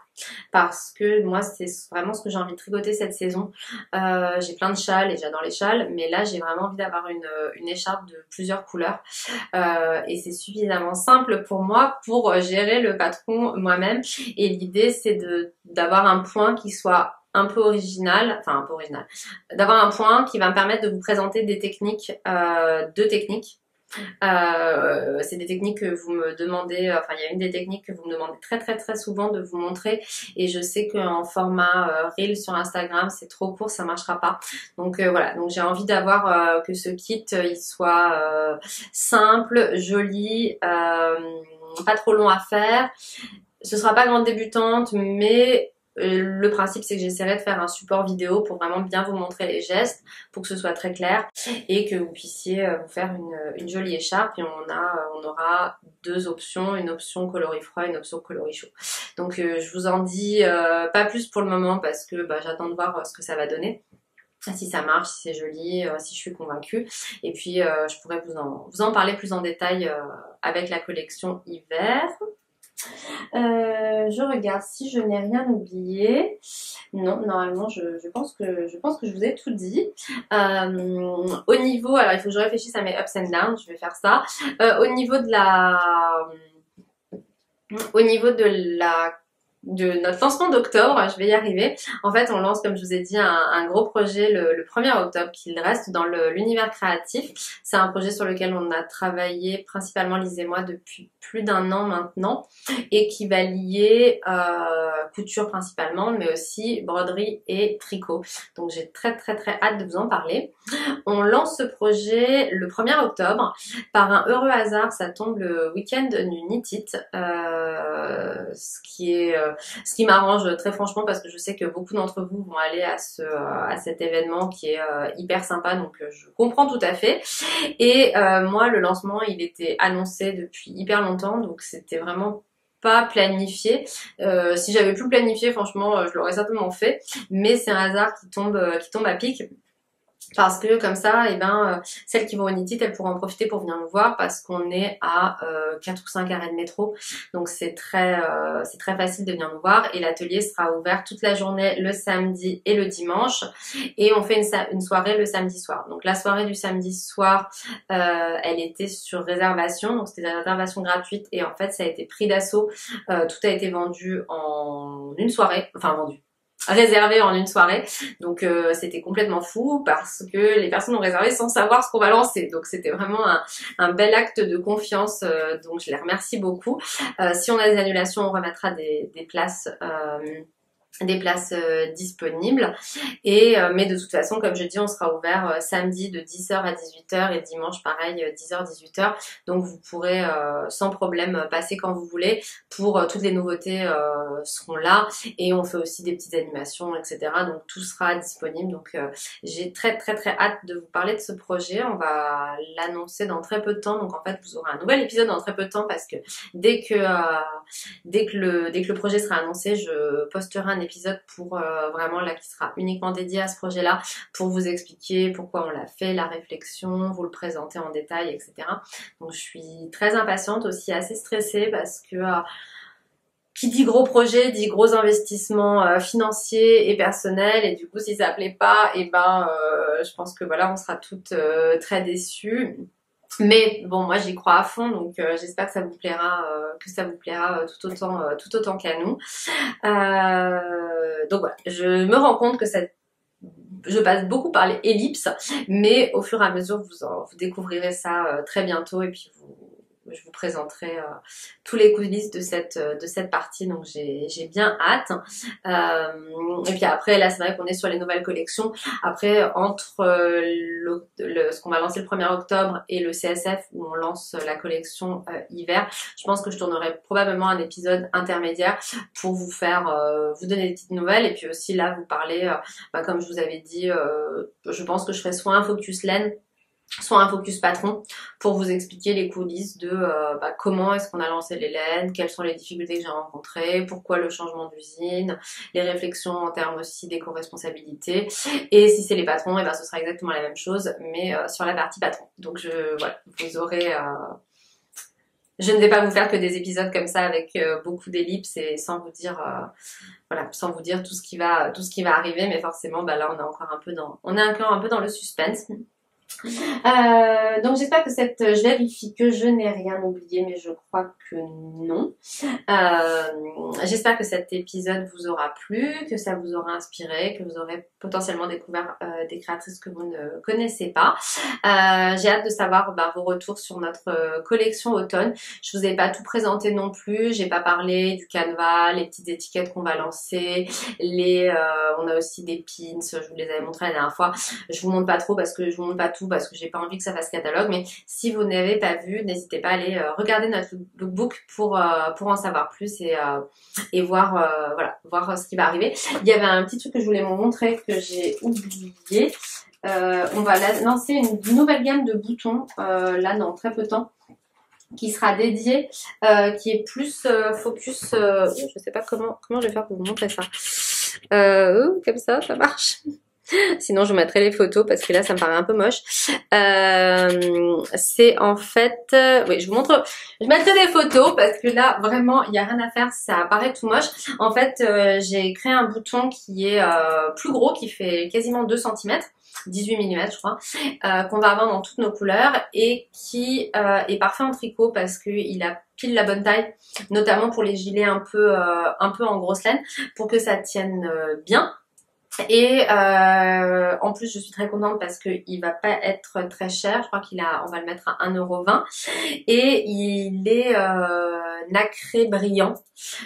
parce que moi c'est vraiment ce que j'ai envie de tricoter cette saison. J'ai plein de châles et j'adore les châles, mais là j'ai vraiment envie d'avoir une écharpe de plusieurs couleurs et c'est suffisamment simple pour moi pour gérer le patron moi-même. Et l'idée c'est d'avoir un point qui soit un peu original, enfin un peu original, d'avoir un point qui va me permettre de vous présenter des techniques, deux techniques. C'est des techniques que vous me demandez, enfin il y a une des techniques que vous me demandez très souvent de vous montrer, et je sais qu'en format Reel sur Instagram c'est trop court, ça marchera pas. Donc voilà, donc j'ai envie d'avoir que ce kit il soit simple, joli, pas trop long à faire. Ce sera pas grande débutante, mais le principe c'est que j'essaierai de faire un support vidéo pour vraiment bien vous montrer les gestes, pour que ce soit très clair et que vous puissiez vous faire une jolie écharpe. Et on aura deux options, une option coloris froid, une option coloris chaud. Donc je vous en dis pas plus pour le moment parce que j'attends de voir ce que ça va donner. Si ça marche, si c'est joli, si je suis convaincue. Et puis je pourrais vous en parler plus en détail avec la collection hiver. Je regarde si je n'ai rien oublié. Non, normalement, je pense que je vous ai tout dit. Au niveau, alors il faut que je réfléchisse à mes ups and downs, je vais faire ça. Au niveau de notre lancement d'octobre, je vais y arriver. En fait, on lance, comme je vous ai dit, un gros projet le 1er octobre qui reste dans l'univers créatif. C'est un projet sur lequel on a travaillé principalement Lise et moi depuis plus d'1 an maintenant et qui va lier couture principalement, mais aussi broderie et tricot. Donc j'ai très hâte de vous en parler. On lance ce projet le 1er octobre. Par un heureux hasard, ça tombe le week-end du Knit It, ce qui m'arrange très franchement parce que je sais que beaucoup d'entre vous vont aller à cet événement qui est hyper sympa, donc je comprends tout à fait. Et moi, le lancement, il était annoncé depuis hyper longtemps, donc c'était vraiment pas planifié. Si j'avais pu le planifier, franchement, je l'aurais certainement fait, mais c'est un hasard qui tombe à pic. Parce que comme ça, celles qui vont au Knit It, elles pourront en profiter pour venir nous voir parce qu'on est à 4 ou 5 arrêts de métro. Donc c'est très facile de venir nous voir. Et l'atelier sera ouvert toute la journée le samedi et le dimanche. Et on fait une soirée le samedi soir. Donc la soirée du samedi soir, elle était sur réservation. Donc c'était la réservation gratuite. Et en fait, ça a été pris d'assaut. Tout a été vendu en une soirée. Enfin réservé en une soirée, donc c'était complètement fou parce que les personnes ont réservé sans savoir ce qu'on va lancer, donc c'était vraiment un bel acte de confiance, donc je les remercie beaucoup. Si on a des annulations, on remettra des places disponibles et mais de toute façon, comme je dis, on sera ouvert samedi de 10h à 18h et dimanche pareil 10h 18h, donc vous pourrez sans problème passer quand vous voulez. Pour toutes les nouveautés seront là et on fait aussi des petites animations, etc., donc tout sera disponible. Donc j'ai très hâte de vous parler de ce projet. On va l'annoncer dans très peu de temps, donc en fait vous aurez un nouvel épisode dans très peu de temps parce que dès que le projet sera annoncé, je posterai un épisode pour vraiment là qui sera uniquement dédié à ce projet-là, pour vous expliquer pourquoi on l'a fait, la réflexion, vous le présenter en détail, etc. Donc je suis très impatiente, aussi assez stressée parce que qui dit gros projet dit gros investissements financiers et personnels, et du coup si ça plaît pas, je pense que voilà, on sera toutes très déçues. Mais bon, moi j'y crois à fond, donc j'espère que ça vous plaira, tout autant qu'à nous. Donc voilà, je me rends compte que je passe beaucoup par les ellipses, mais au fur et à mesure vous découvrirez ça très bientôt, et puis je vous présenterai tous les coulisses de cette partie, donc j'ai bien hâte. Et puis après, là c'est vrai qu'on est sur les nouvelles collections. Après, entre ce qu'on va lancer le 1er octobre et le CSF où on lance la collection hiver, je pense que je tournerai probablement un épisode intermédiaire pour vous faire vous donner des petites nouvelles, et puis aussi là vous parler, comme je vous avais dit, je pense que je ferai soit un focus laine, soit un focus patron, pour vous expliquer les coulisses de comment est-ce qu'on a lancé les laines, quelles sont les difficultés que j'ai rencontrées, pourquoi le changement d'usine, les réflexions en termes aussi d'éco-responsabilité. Et si c'est les patrons, ce sera exactement la même chose, mais sur la partie patron. Donc voilà, vous aurez Je ne vais pas vous faire que des épisodes comme ça avec beaucoup d'ellipses et sans vous dire voilà, sans vous dire tout ce qui va arriver, mais forcément bah là on est encore un peu dans le suspense. Donc j'espère que je vérifie que je n'ai rien oublié, mais je crois que non. J'espère que cet épisode vous aura plu, que ça vous aura inspiré, que vous aurez potentiellement découvert des créatrices que vous ne connaissez pas. J'ai hâte de savoir vos retours sur notre collection automne. Je vous ai pas tout présenté non plus, j'ai pas parlé du canevas, les petites étiquettes qu'on va lancer, on a aussi des pins, je vous les avais montré la dernière fois. Je vous montre pas trop parce que je vous montre pas tout parce que j'ai pas envie que ça fasse catalogue, mais si vous n'avez pas vu, n'hésitez pas à aller regarder notre lookbook pour en savoir plus et voir voir ce qui va arriver. Il y avait un petit truc que je voulais vous montrer que j'ai oublié. On va lancer une nouvelle gamme de boutons là dans très peu de temps, qui sera dédiée, qui est plus focus. Je sais pas comment je vais faire pour vous montrer ça. Comme ça marche. Sinon, je vous mettrai les photos parce que là, ça me paraît un peu moche. C'est en fait... oui, je mettrai des photos parce que là, vraiment, il n'y a rien à faire. Ça paraît tout moche. En fait, j'ai créé un bouton qui est plus gros, qui fait quasiment 2 cm. 18 mm je crois, qu'on va avoir dans toutes nos couleurs et qui est parfait en tricot parce qu'il a pile la bonne taille, notamment pour les gilets un peu en grosse laine, pour que ça tienne bien. Et en plus je suis très contente parce qu'il va pas être très cher, je crois on va le mettre à 1,20 € et il est nacré brillant.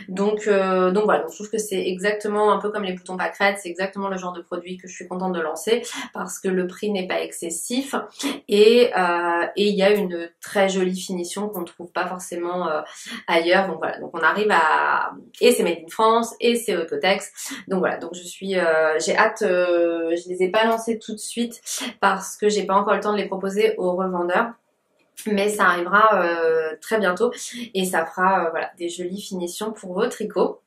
Donc voilà, donc je trouve que c'est exactement un peu comme les boutons pâquerettes, c'est exactement le genre de produit que je suis contente de lancer parce que le prix n'est pas excessif et il y a une très jolie finition qu'on ne trouve pas forcément ailleurs. Donc voilà, donc on arrive et c'est made in France et c'est Ototex. Donc voilà, donc j'ai hâte, je les ai pas lancés tout de suite parce que j'ai pas encore le temps de les proposer aux revendeurs. Mais ça arrivera très bientôt et ça fera voilà, des jolies finitions pour vos tricots.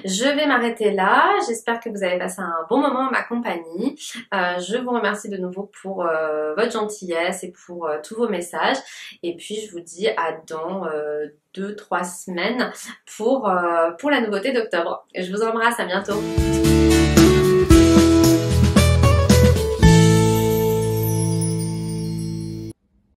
Je vais m'arrêter là. J'espère que vous avez passé un bon moment en ma compagnie. Je vous remercie de nouveau pour votre gentillesse et pour tous vos messages. Et puis je vous dis à dans 2-3 semaines pour la nouveauté d'octobre. Je vous embrasse, à bientôt.